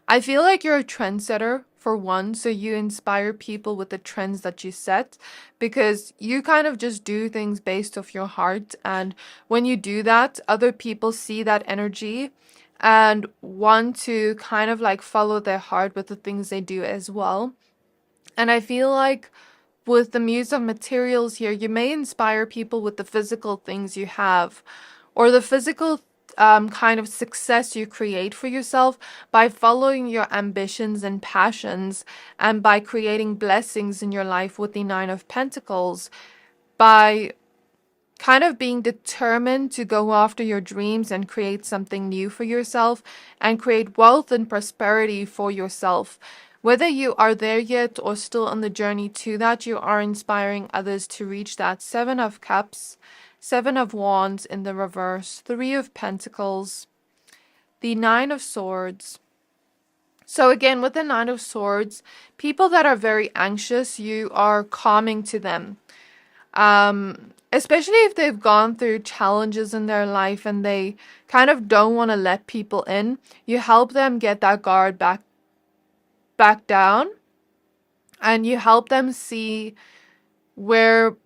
Speaker 1: I feel like you're a trendsetter for one, so you inspire people with the trends that you set because you kind of just do things based off your heart. And when you do that, other people see that energy and want to kind of like follow their heart with the things they do as well. And I feel like with the Muse of Materials here, you may inspire people with the physical things you have or the physical kind of success you create for yourself by following your ambitions and passions and by creating blessings in your life with the 9 of Pentacles, by kind of being determined to go after your dreams and create something new for yourself and create wealth and prosperity for yourself. Whether you are there yet or still on the journey to that, you are inspiring others to reach that. 7 of Cups, 7 of Wands in the reverse, 3 of Pentacles, the 9 of Swords. So again, with the 9 of Swords, people that are very anxious, you are calming to them. Especially if they've gone through challenges in their life and they kind of don't want to let people in, you help them get that guard back down, and you help them see where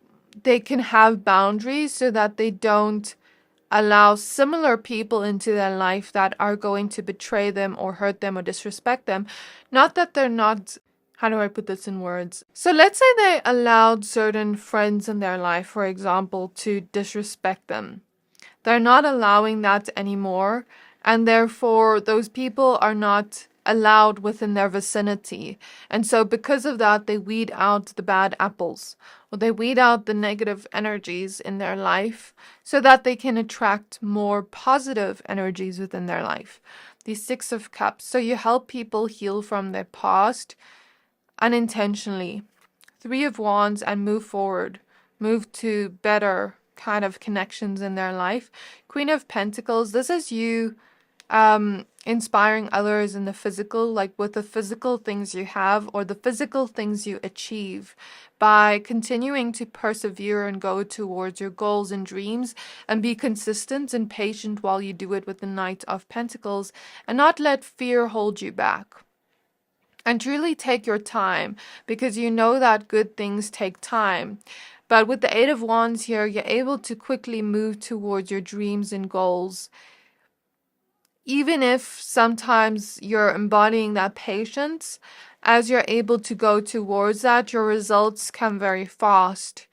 Speaker 1: they can have boundaries so that they don't allow similar people into their life that are going to betray them or hurt them or disrespect them. Not that they're not, how do I put this in words? So let's say they allowed certain friends in their life, for example, to disrespect them. They're not allowing that anymore, and therefore those people are not allowed within their vicinity. And so because of that, they weed out the bad apples, or they weed out the negative energies in their life so that they can attract more positive energies within their life. The Six of Cups. So you help people heal from their past unintentionally. Three of Wands, and move forward. Move to better kind of connections in their life. Queen of Pentacles. This is you inspiring others in the physical, like with the physical things you have or the physical things you achieve, by continuing to persevere and go towards your goals and dreams, and be consistent and patient while you do it with the Knight of Pentacles, and not let fear hold you back. And truly take your time, because you know that good things take time. But with the Eight of Wands here, you're able to quickly move towards your dreams and goals. Even if sometimes you're embodying that patience, as you're able to go towards that, your results come very fast,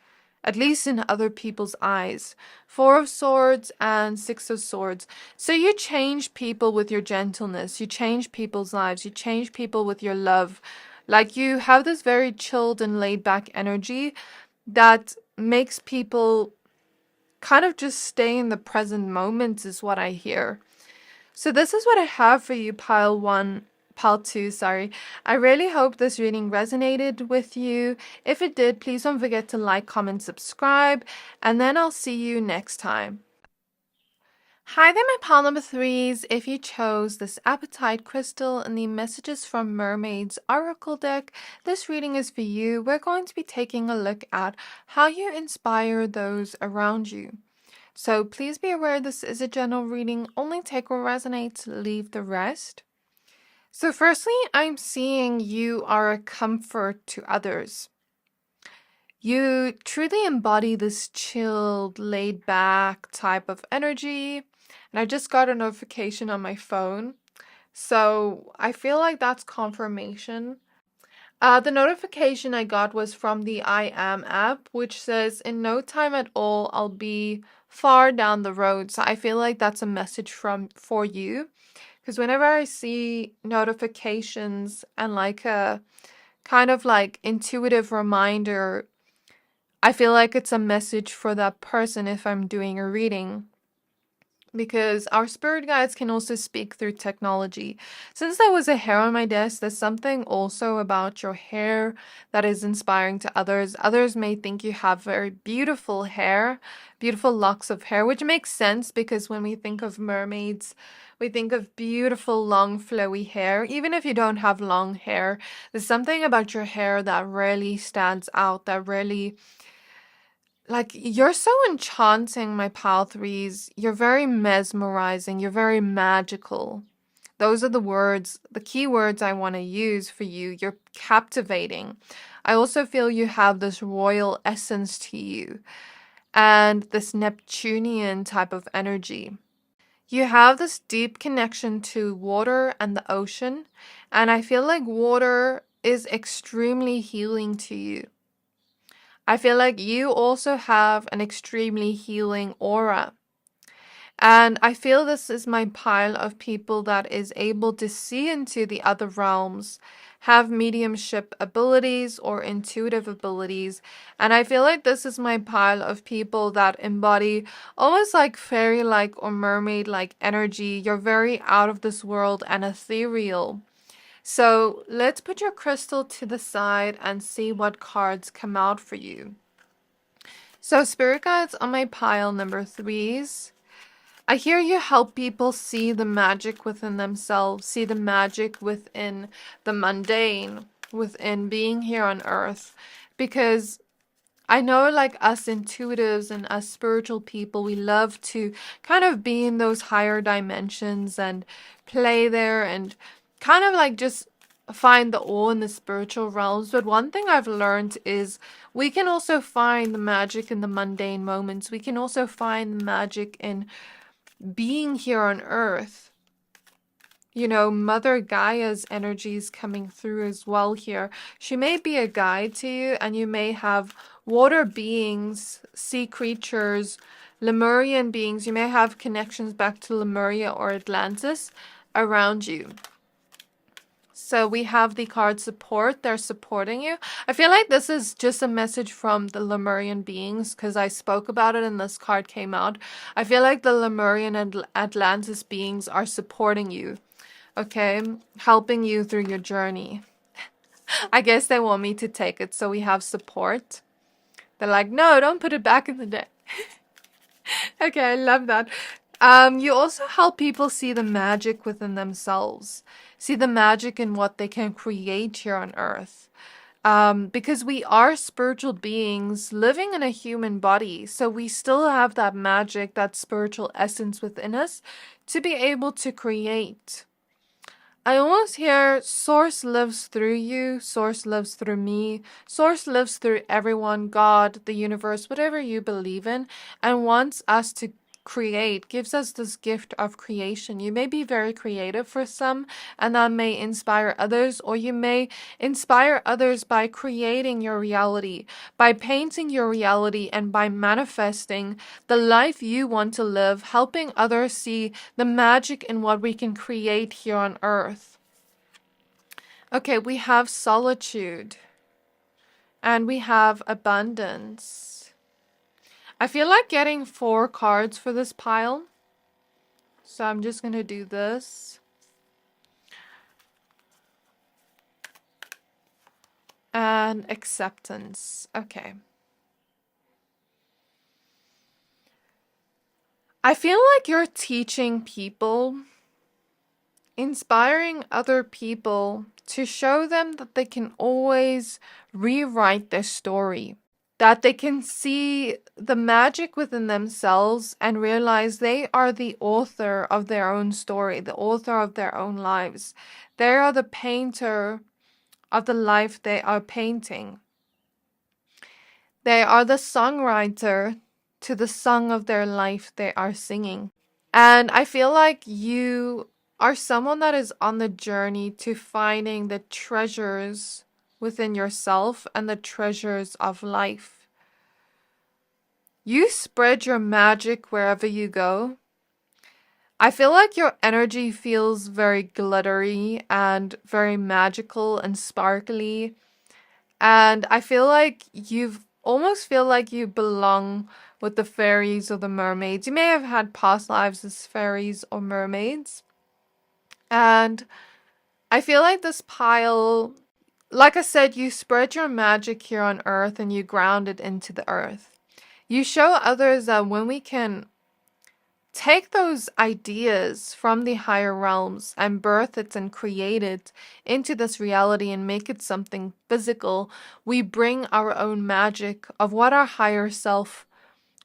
Speaker 1: at least in other people's eyes. Four of Swords and Six of Swords. So you change people with your gentleness. You change people's lives. You change people with your love. Like, you have this very chilled and laid back energy that makes people kind of just stay in the present moment, is what I hear. So this is what I have for you, pile 2, sorry. I really hope this reading resonated with you. If it did, please don't forget to like, comment, subscribe, and then I'll see you next time. Hi there, my pile number 3s. If you chose this Apatite crystal and the Messages from Mermaids Oracle deck, this reading is for you. We're going to be taking a look at how you inspire those around you. So please be aware this is a general reading. Only take what resonates, leave the rest. So firstly, I'm seeing you are a comfort to others. You truly embody this chilled, laid back type of energy. And I just got a notification on my phone. So I feel like that's confirmation. The notification I got was from the I Am app, which says, in no time at all, I'll be far down the road. So I feel like that's a message for you. Because whenever I see notifications and like a kind of like intuitive reminder, I feel like it's a message for that person if I'm doing a reading. Because our spirit guides can also speak through technology. Since there was a hair on my desk, there's something also about your hair that is inspiring to others. Others may think you have very beautiful hair, beautiful locks of hair, which makes sense because when we think of mermaids, we think of beautiful, long, flowy hair. Even if you don't have long hair, there's something about your hair that really stands out, that really... Like, you're so enchanting, my pile 3s. You're very mesmerizing. You're very magical. Those are the words, the key words I want to use for you. You're captivating. I also feel you have this royal essence to you and this Neptunian type of energy. You have this deep connection to water and the ocean, and I feel like water is extremely healing to you. I feel like you also have an extremely healing aura. And I feel this is my pile of people that is able to see into the other realms, have mediumship abilities or intuitive abilities. And I feel like this is my pile of people that embody almost like fairy-like or mermaid-like energy. You're very out of this world and ethereal. So let's put your crystal to the side and see what cards come out for you. So spirit guides on my pile number 3s. I hear you help people see the magic within themselves, see the magic within the mundane, within being here on earth. Because I know, like, us intuitives and us spiritual people, we love to kind of be in those higher dimensions and play there and kind of like just find the awe in the spiritual realms. But one thing I've learned is we can also find the magic in the mundane moments. We can also find the magic in being here on earth. You know, Mother Gaia's energy is coming through as well here. She may be a guide to you, and you may have water beings, sea creatures, Lemurian beings. You may have connections back to Lemuria or Atlantis around you. So we have the card support. They're supporting you. I feel like this is just a message from the Lemurian beings because I spoke about it and this card came out. I feel like the Lemurian and Atlantis beings are supporting you. Okay? Helping you through your journey. I guess they want me to take it. So we have support. They're like, no, don't put it back in the deck. Okay, I love that. You also help people see the magic within themselves. See the magic in what they can create here on Earth. Because we are spiritual beings living in a human body. So we still have that magic, that spiritual essence within us to be able to create. I almost hear Source lives through you, Source lives through me, Source lives through everyone, God, the universe, whatever you believe in, and wants us to create, gives us this gift of creation. You may be very creative for some, and that may inspire others, or you may inspire others by creating your reality, by painting your reality, and by manifesting the life you want to live, helping others see the magic in what we can create here on Earth. Okay, we have solitude, and we have abundance. I feel like getting 4 cards for this pile. So I'm just going to do this. And acceptance. Okay. I feel like you're teaching people, inspiring other people to show them that they can always rewrite their story. That they can see the magic within themselves and realize they are the author of their own story, the author of their own lives. They are the painter of the life they are painting. They are the songwriter to the song of their life they are singing. And I feel like you are someone that is on the journey to finding the treasures within yourself and the treasures of life. You spread your magic wherever you go. I feel like your energy feels very glittery and very magical and sparkly. And I feel like almost feel like you belong with the fairies or the mermaids. You may have had past lives as fairies or mermaids. And I feel like this pile, like I said, you spread your magic here on Earth and you ground it into the earth. You show others that when we can take those ideas from the higher realms and birth it and create it into this reality and make it something physical, we bring our own magic of what our higher self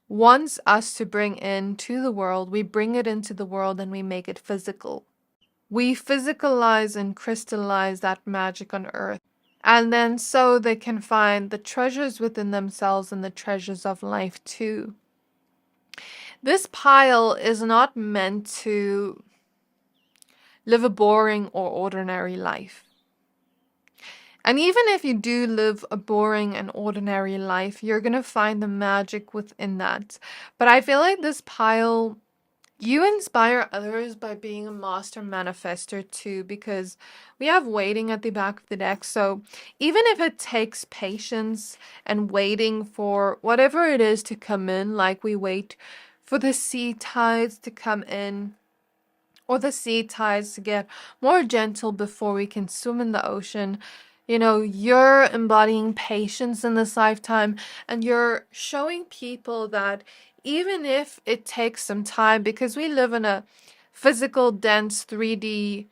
Speaker 1: wants us to bring into the world. We bring it into the world and we make it physical. We physicalize and crystallize that magic on Earth. And then so they can find the treasures within themselves and the treasures of life too. This pile is not meant to live a boring or ordinary life. And even if you do live a boring and ordinary life, you're going to find the magic within that. But I feel like this pile, you inspire others by being a master manifester too, because we have waiting at the back of the deck. So even if it takes patience and waiting for whatever it is to come in, like we wait for the sea tides to come in, or the sea tides to get more gentle before we can swim in the ocean. You know, you're embodying patience in this lifetime, and you're showing people that even if it takes some time, because we live in a physical, dense 3D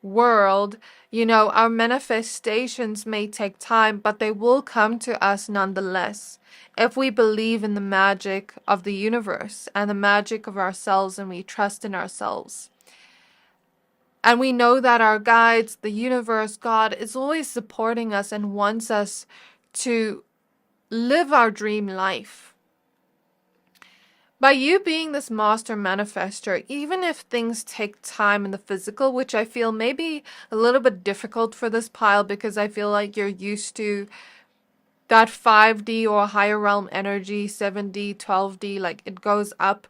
Speaker 1: world, you know, our manifestations may take time, but they will come to us nonetheless. If we believe in the magic of the universe and the magic of ourselves and we trust in ourselves. And we know that our guides, the universe, God, is always supporting us and wants us to live our dream life. By you being this master manifester, even if things take time in the physical, which I feel may be a little bit difficult for this pile because I feel like you're used to that 5D or higher realm energy, 7D, 12D, like it goes up.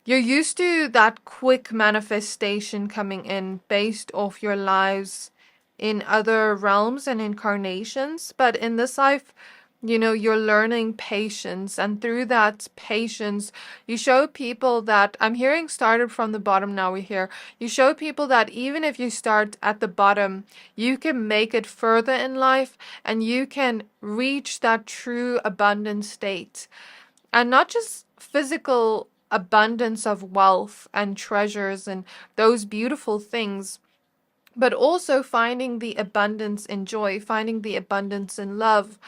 Speaker 1: You're used to that quick manifestation coming in based off your lives in other realms and incarnations, but in this life, you know, you're learning patience, and through that patience, you show people that, I'm hearing started from the bottom, now we hear, you show people that even if you start at the bottom, you can make it further in life, and you can reach that true abundant state. And not just physical abundance of wealth and treasures and those beautiful things, but also finding the abundance in joy, finding the abundance in love,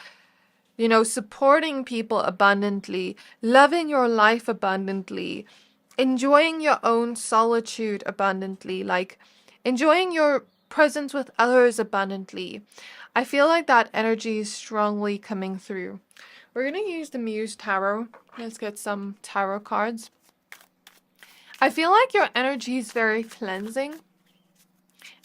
Speaker 1: you know, supporting people abundantly, loving your life abundantly, enjoying your own solitude abundantly, like enjoying your presence with others abundantly. I feel like that energy is strongly coming through. We're going to use the Muse Tarot. Let's get some tarot cards. I feel like your energy is very cleansing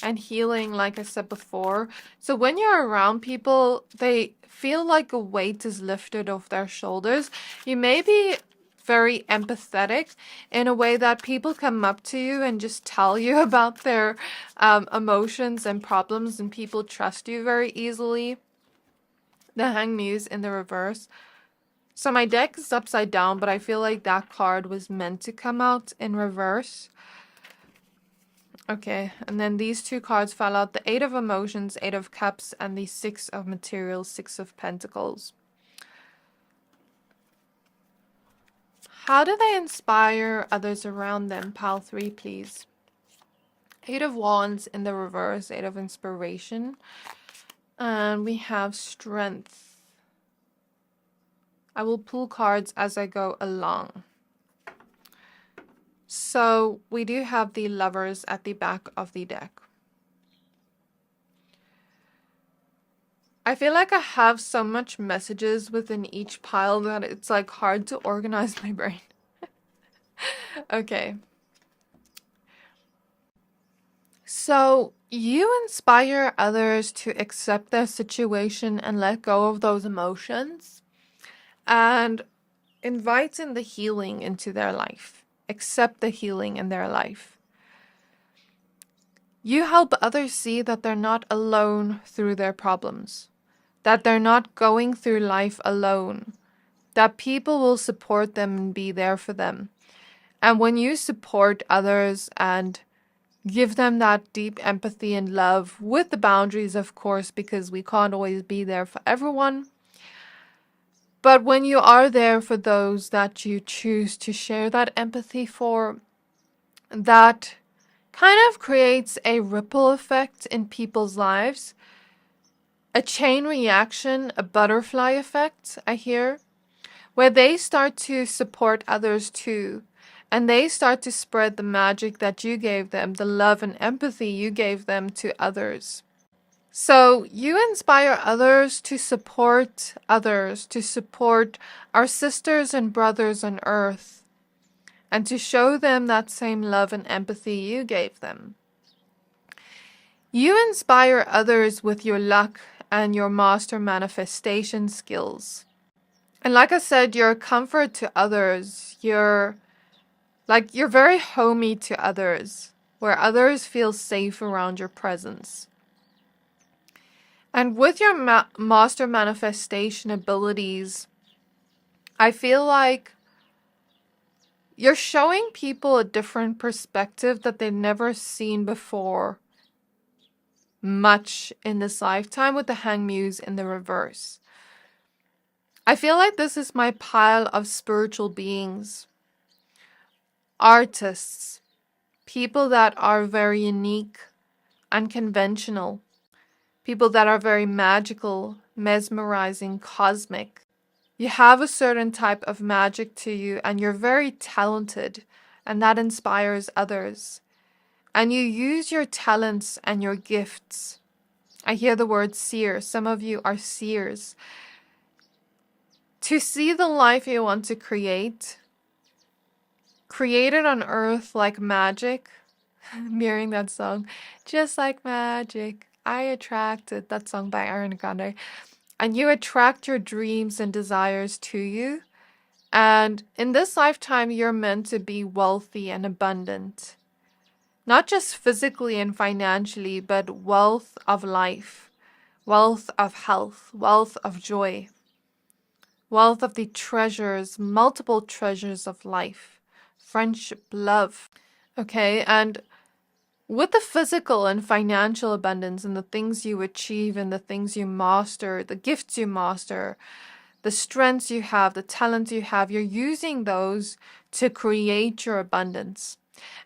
Speaker 1: and healing, like I said before. So when you're around people, they feel like a weight is lifted off their shoulders. You may be very empathetic in a way that people come up to you and just tell you about their emotions and problems, and people trust you very easily. The Hanged Muse in the reverse. So my deck is upside down, but I feel like that card was meant to come out in reverse. Okay, and then these two cards fell out. The Eight of Emotions, Eight of Cups, and the Six of Materials, Six of Pentacles. How do they inspire others around them? Pile 3, please. Eight of Wands in the reverse, Eight of Inspiration. And we have Strength. I will pull cards as I go along. So we do have the Lovers at the back of the deck. I feel like I have so much messages within each pile that it's like hard to organize my brain. Okay. So you inspire others to accept their situation and let go of those emotions and invite in the healing into their life. Accept the healing in their life. You help others see that they're not alone through their problems, that they're not going through life alone, that people will support them and be there for them. And when you support others and give them that deep empathy and love, with the boundaries, of course, because we can't always be there for everyone, but when you are there for those that you choose to share that empathy for, that kind of creates a ripple effect in people's lives. A chain reaction, a butterfly effect, I hear, where they start to support others too. And they start to spread the magic that you gave them, the love and empathy you gave them to others. So you inspire others, to support our sisters and brothers on earth, and to show them that same love and empathy you gave them. You inspire others with your luck and your master manifestation skills. And like I said, you're a comfort to others. You're very homey to others, where others feel safe around your presence. And with your master manifestation abilities, I feel like you're showing people a different perspective that they've never seen before much in this lifetime, with the Hanged Muse in the reverse. I feel like this is my pile of spiritual beings, artists, people that are very unique, unconventional, people that are very magical, mesmerizing, cosmic. You have a certain type of magic to you, and you're very talented, and that inspires others. And you use your talents and your gifts. I hear the word seer. Some of you are seers. To see the life you want to create, created on earth like magic. Mirroring that song, just like magic, I attracted, that song by Ariana Grande. And you attract your dreams and desires to you. And in this lifetime, you're meant to be wealthy and abundant. not just physically and financially, but wealth of life, wealth of health, wealth of joy, wealth of the treasures, multiple treasures of life, friendship, love. Okay, and with the physical and financial abundance and the things you achieve and the things you master, the gifts you master, the strengths you have, the talents you have, you're using those to create your abundance.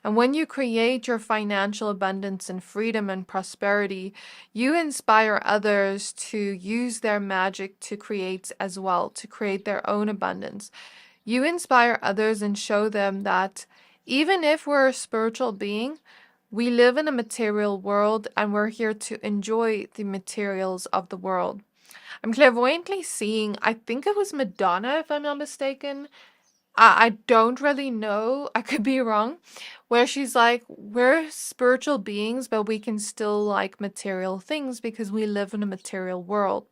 Speaker 1: And when you create your financial abundance and freedom and prosperity, you inspire others to use their magic to create as well, to create their own abundance. You inspire others and show them that even if we're a spiritual being, we live in a material world and we're here to enjoy the materials of the world. I'm clairvoyantly seeing, I think it was Madonna, if I'm not mistaken. I don't really know. I could be wrong. Where she's like, we're spiritual beings, but we can still like material things because we live in a material world.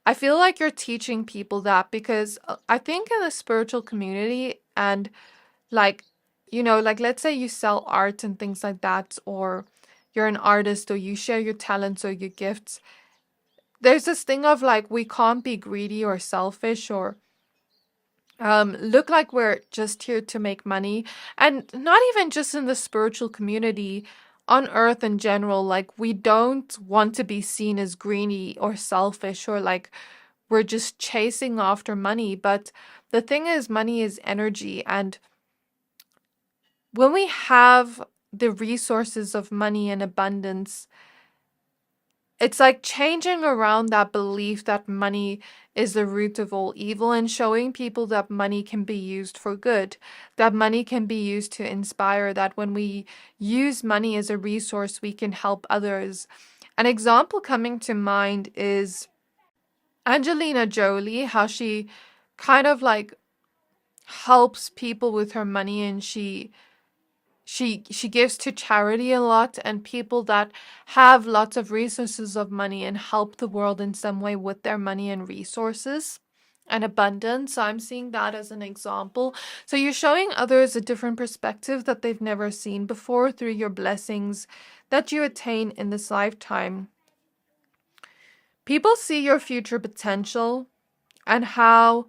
Speaker 1: I feel like you're teaching people that because I think in the spiritual community and like, like let's say you sell art and things like that, or you're an artist, or you share your talents or your gifts. There's this thing of like, we can't be greedy or selfish or look like we're just here to make money. And not even just in the spiritual community, on earth in general, like we don't want to be seen as greedy or selfish or like we're just chasing after money. But the thing is, money is energy. And when we have the resources of money in abundance, it's like changing around that belief that money is the root of all evil and showing people that money can be used for good, that money can be used to inspire, that when we use money as a resource, we can help others. An example coming to mind is Angelina Jolie, how she kind of like helps people with her money, and she gives to charity a lot, and people that have lots of resources of money and help the world in some way with their money and resources and abundance. So I'm seeing that as an example. So you're showing others a different perspective that they've never seen before through your blessings that you attain in this lifetime. People see your future potential and how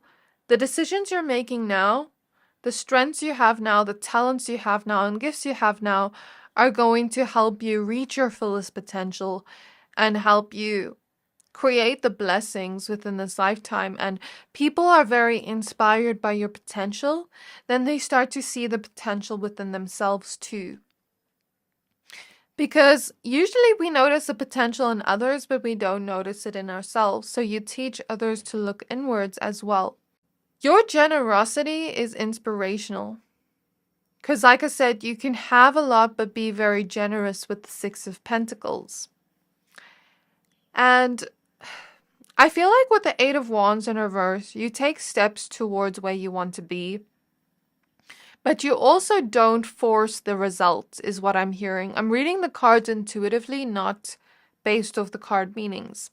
Speaker 1: the decisions you're making now, the strengths you have now, the talents you have now, and gifts you have now are going to help you reach your fullest potential and help you create the blessings within this lifetime. And people are very inspired by your potential. Then they start to see the potential within themselves too. Because usually we notice the potential in others, but we don't notice it in ourselves. So you teach others to look inwards as well. Your generosity is inspirational. Because like I said, you can have a lot but be very generous with the Six of Pentacles. And I feel like with the Eight of Wands in reverse, you take steps towards where you want to be. But you also don't force the results, is what I'm hearing. I'm reading the cards intuitively, not based off the card meanings.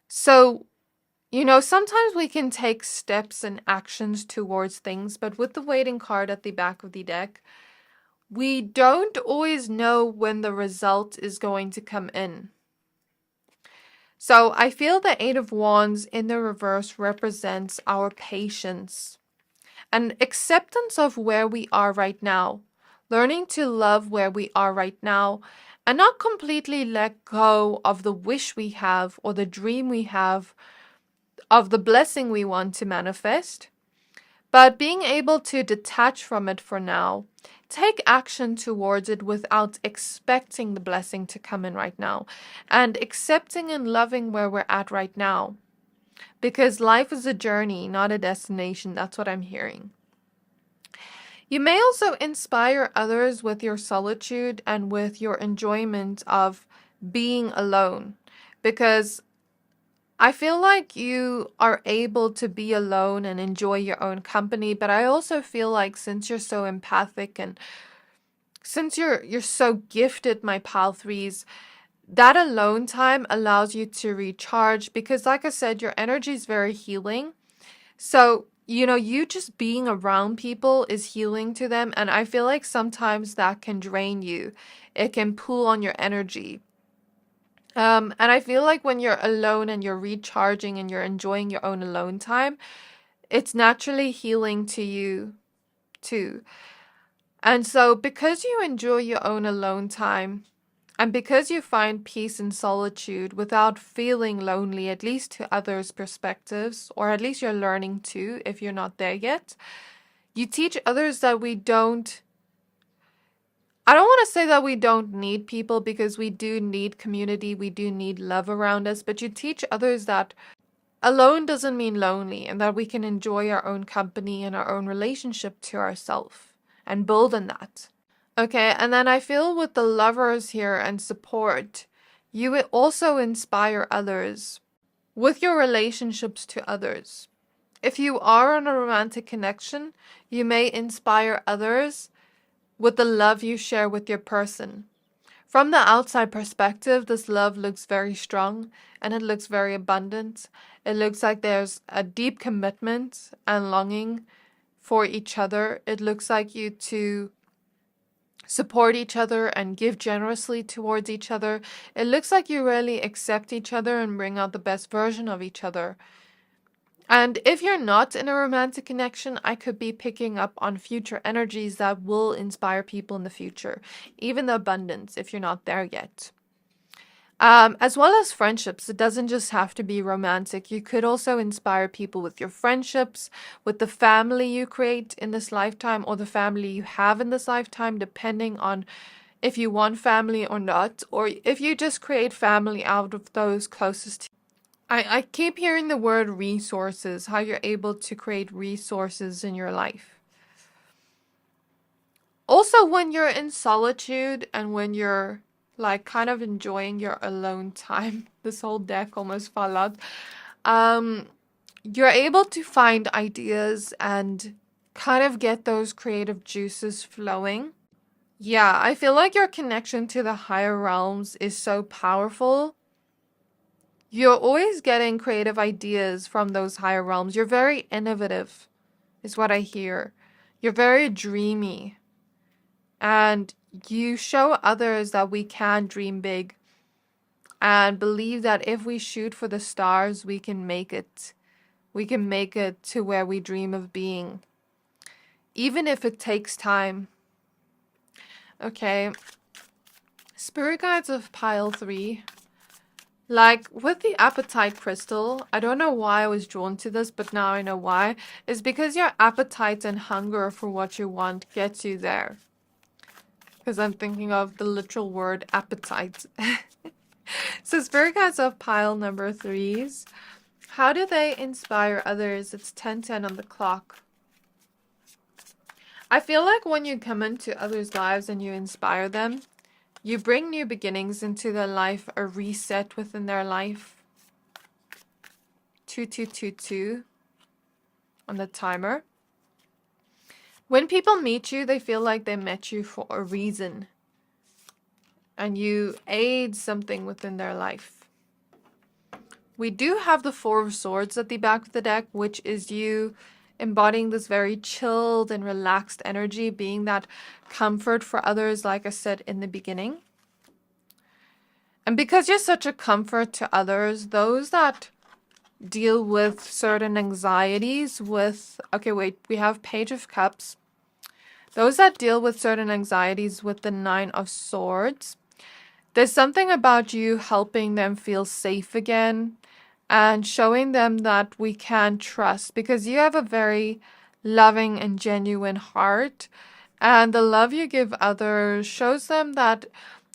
Speaker 1: So sometimes we can take steps and actions towards things, but with the waiting card at the back of the deck, we don't always know when the result is going to come in. So I feel the Eight of Wands in the reverse represents our patience and acceptance of where we are right now, learning to love where we are right now, and not completely let go of the wish we have or the dream we have of the blessing we want to manifest, but being able to detach from it for now, take action towards it without expecting the blessing to come in right now, and accepting and loving where we're at right now. Because life is a journey, not a destination. That's what I'm hearing. You may also inspire others with your solitude and with your enjoyment of being alone, because I feel like you are able to be alone and enjoy your own company, but I also feel like since you're so empathic and since you're so gifted, my pile threes, that alone time allows you to recharge because like I said, your energy is very healing. So you know, you just being around people is healing to them. And I feel like sometimes that can drain you. It can pull on your energy. And I feel like when you're alone and you're recharging and you're enjoying your own alone time, it's naturally healing to you too. And so because you enjoy your own alone time, and because you find peace in solitude without feeling lonely, at least to others' perspectives, or at least you're learning to if you're not there yet, you teach others that I don't want to say that we don't need people, because we do need community, we do need love around us, but you teach others that alone doesn't mean lonely, and that we can enjoy our own company and our own relationship to ourselves and build on that. Okay, and then I feel with the lovers here and support, you will also inspire others with your relationships to others. If you are in a romantic connection, you may inspire others with the love you share with your person. From the outside perspective, this love looks very strong and it looks very abundant. It looks like there's a deep commitment and longing for each other. It looks like you two support each other and give generously towards each other. It looks like you really accept each other and bring out the best version of each other. And if you're not in a romantic connection, I could be picking up on future energies that will inspire people in the future, even the abundance if you're not there yet. As well as friendships, it doesn't just have to be romantic. You could also inspire people with your friendships, with the family you create in this lifetime, or the family you have in this lifetime, depending on if you want family or not, or if you just create family out of those closest to you. I keep hearing the word resources, how you're able to create resources in your life. Also, when you're in solitude and when you're like kind of enjoying your alone time, this whole deck almost fell out, you're able to find ideas and kind of get those creative juices flowing. Yeah, I feel like your connection to the higher realms is so powerful. You're always getting creative ideas from those higher realms. You're very innovative, is what I hear. You're very dreamy. And you show others that we can dream big and believe that if we shoot for the stars, we can make it. We can make it to where we dream of being, even if it takes time. Okay. Spirit guides of pile 3. Like with the Apatite crystal, I don't know why I was drawn to this, but now I know why. It's because your appetite and hunger for what you want gets you there. Because I'm thinking of the literal word appetite. So spirit guides of pile number 3s. How do they inspire others? It's 10:10 on the clock. I feel like when you come into others' lives and you inspire them, you bring new beginnings into their life, a reset within their life. 2222 on the timer. When people meet you, they feel like they met you for a reason. And you aid something within their life. We do have the 4 of Swords at the back of the deck, which is you embodying this very chilled and relaxed energy, being that comfort for others, like I said in the beginning. And because you're such a comfort to others, those that deal with certain anxieties we have Page of Cups. Those that deal with certain anxieties with the 9 of Swords, there's something about you helping them feel safe again and showing them that we can trust, because you have a very loving and genuine heart, and the love you give others shows them that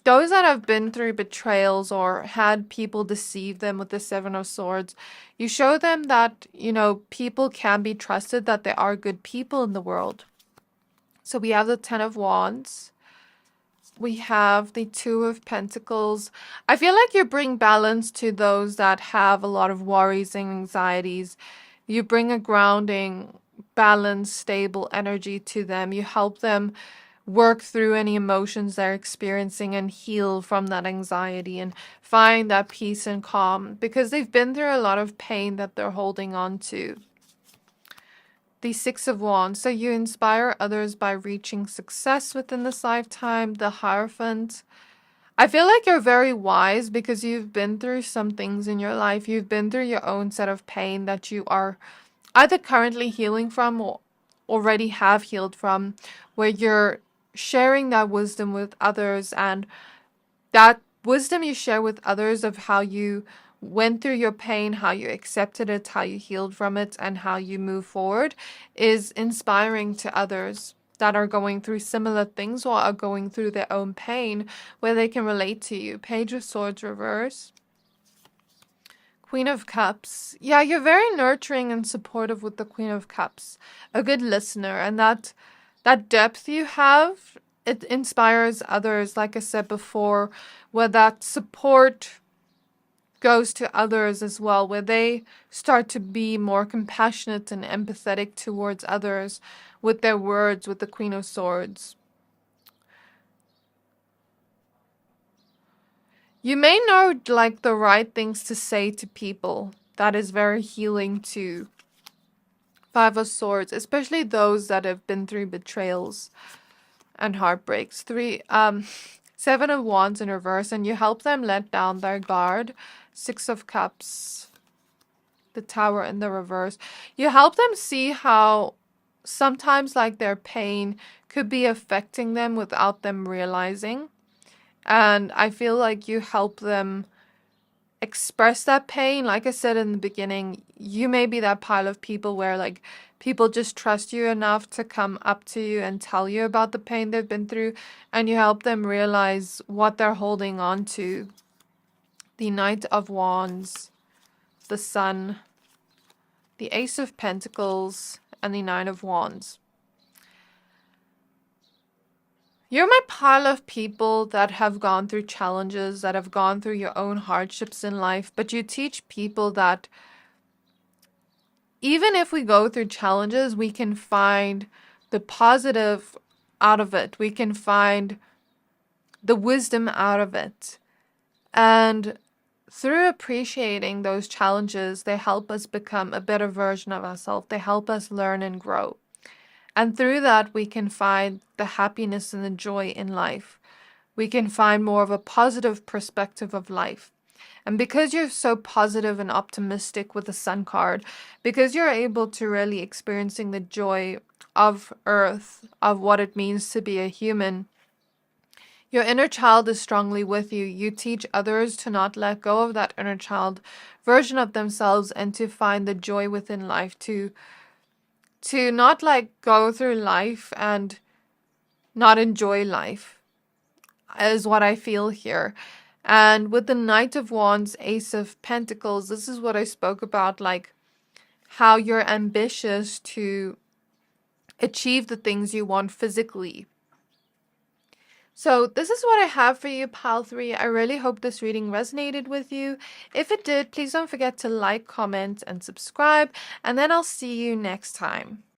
Speaker 1: those that have been through betrayals or had people deceive them with the 7 of Swords, you show them that, you know, people can be trusted, that there are good people in the world. So we have the 10 of Wands. We have the 2 of Pentacles. I feel like you bring balance to those that have a lot of worries and anxieties. You bring a grounding, balanced, stable energy to them. You help them work through any emotions they're experiencing and heal from that anxiety and find that peace and calm, because they've been through a lot of pain that they're holding on to. the Six of Wands. So you inspire others by reaching success within this lifetime. The Hierophant. I feel like you're very wise because you've been through some things in your life. You've been through your own set of pain that you are either currently healing from or already have healed from, where you're sharing that wisdom with others, and that wisdom you share with others of how you went through your pain, how you accepted it, how you healed from it, and how you move forward is inspiring to others that are going through similar things or are going through their own pain, where they can relate to you. Page of Swords reverse. Queen of Cups. Yeah, you're very nurturing and supportive with the Queen of Cups. A good listener, and that depth you have, it inspires others, like I said before, where that support goes to others as well, where they start to be more compassionate and empathetic towards others with their words, with the Queen of Swords. You may know like the right things to say to people. That is very healing too. Five of Swords, especially those that have been through betrayals and heartbreaks. Seven of Wands in reverse, and you help them let down their guard. Six of Cups, the Tower in the reverse. You help them see how sometimes like their pain could be affecting them without them realizing. And I feel like you help them express that pain. Like I said in the beginning, you may be that pile of people where like people just trust you enough to come up to you and tell you about the pain they've been through, and you help them realize what they're holding on to. The Knight of Wands, the Sun, the Ace of Pentacles, and the Nine of Wands. You're my pile of people that have gone through challenges, that have gone through your own hardships in life, but you teach people that even if we go through challenges, we can find the positive out of it. We can find the wisdom out of it. And through appreciating those challenges, they help us become a better version of ourselves. They help us learn and grow. And through that, we can find the happiness and the joy in life. We can find more of a positive perspective of life. And because you're so positive and optimistic with the Sun card, because you're able to really experiencing the joy of Earth, of what it means to be a human, your inner child is strongly with you. You teach others to not let go of that inner child version of themselves and to find the joy within life, to not like go through life and not enjoy life, is what I feel here. And with the Knight of Wands, Ace of Pentacles, this is what I spoke about, like how you're ambitious to achieve the things you want physically. So this is what I have for you, Pile 3. I really hope this reading resonated with you. If it did, please don't forget to like, comment, and subscribe, and then I'll see you next time.